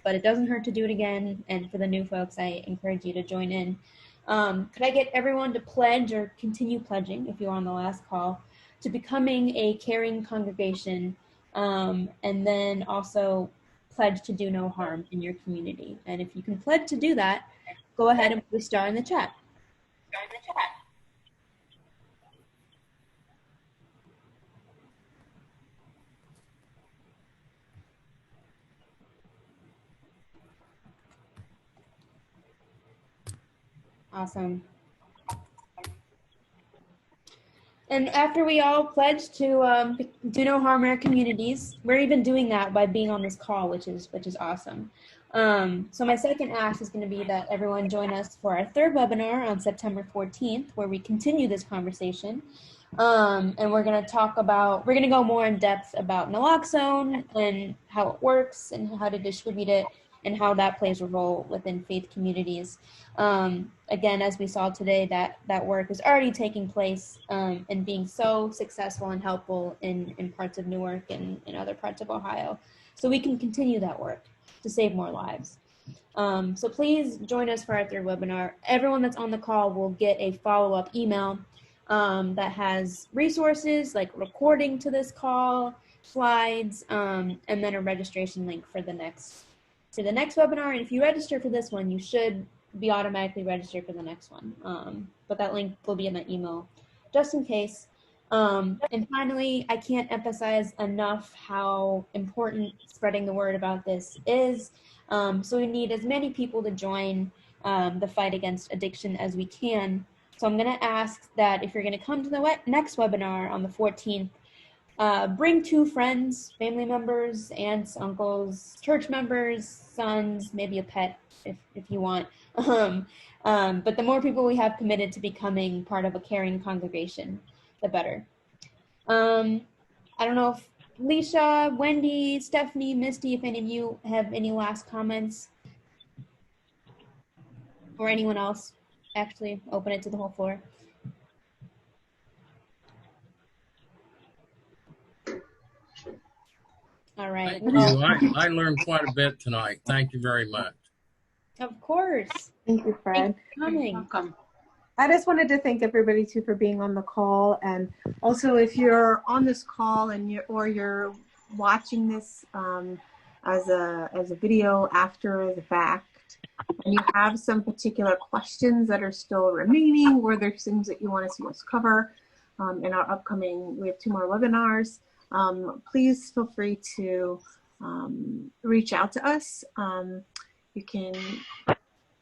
but it doesn't hurt to do it again. And for the new folks, I encourage you to join in. Could I get everyone to pledge or continue pledging, if you're on the last call, to becoming a caring congregation, and then also pledge to do no harm in your community? And if you can pledge to do that, go ahead and put a star in the chat. Awesome. And after we all pledge to do no harm in our communities, we're even doing that by being on this call, which is awesome. So my second ask is going to be that everyone join us for our third webinar on September 14th, where we continue this conversation. And we're going to go more in depth about Naloxone and how it works and how to distribute it and how that plays a role within faith communities. Again, as we saw today, that work is already taking place and being so successful and helpful in parts of Newark and in other parts of Ohio. So we can continue that work to save more lives. So please join us for our third webinar. Everyone that's on the call will get a follow-up email that has resources like recording to this call, slides, and then a registration link for the next webinar. And if you register for this one, you should be automatically registered for the next one. But that link will be in that email just in case. And finally, I can't emphasize enough how important spreading the word about this is. So we need as many people to join the fight against addiction as we can. So I'm going to ask that if you're going to come to the next webinar on the 14th, bring 2 friends, family members, aunts, uncles, church members, sons, maybe a pet if you want. But the more people we have committed to becoming part of a caring congregation, the better. I don't know if Leisha, Wendy, Stephanie, Misty, if any of you have any last comments, or anyone else. Actually, open it to the whole floor. All right. Thank you. I learned quite a bit tonight. Thank you very much. Of course. Thank you, Fred. Thank you for coming. Welcome. I just wanted to thank everybody too for being on the call, and also if you're on this call and you're watching this as a video after the fact, and you have some particular questions that are still remaining, or there's things that you want to see us cover in our upcoming, we have 2 more webinars. Please feel free to reach out to us. You can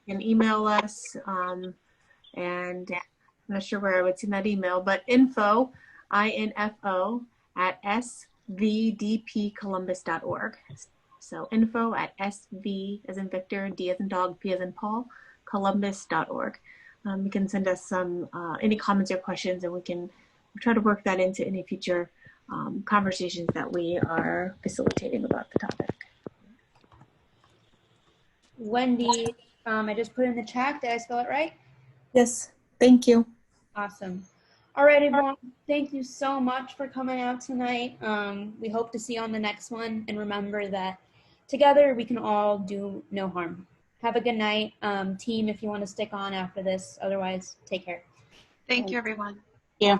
email us. And I'm not sure where I would send that email, but info at svdpcolumbus.org. So info at sv as in Victor, D as in dog, P as in Paul, columbus.org. You can send us some any comments or questions, and we can try to work that into any future conversations that we are facilitating about the topic. Wendy, I just put in the chat. Did I spell it right? Yes, thank you. Awesome. All right, everyone. Thank you so much for coming out tonight. We hope to see you on the next one. And remember that together we can all do no harm. Have a good night. Team, if you want to stick on after this. Otherwise, take care. Thank you, everyone. Yeah.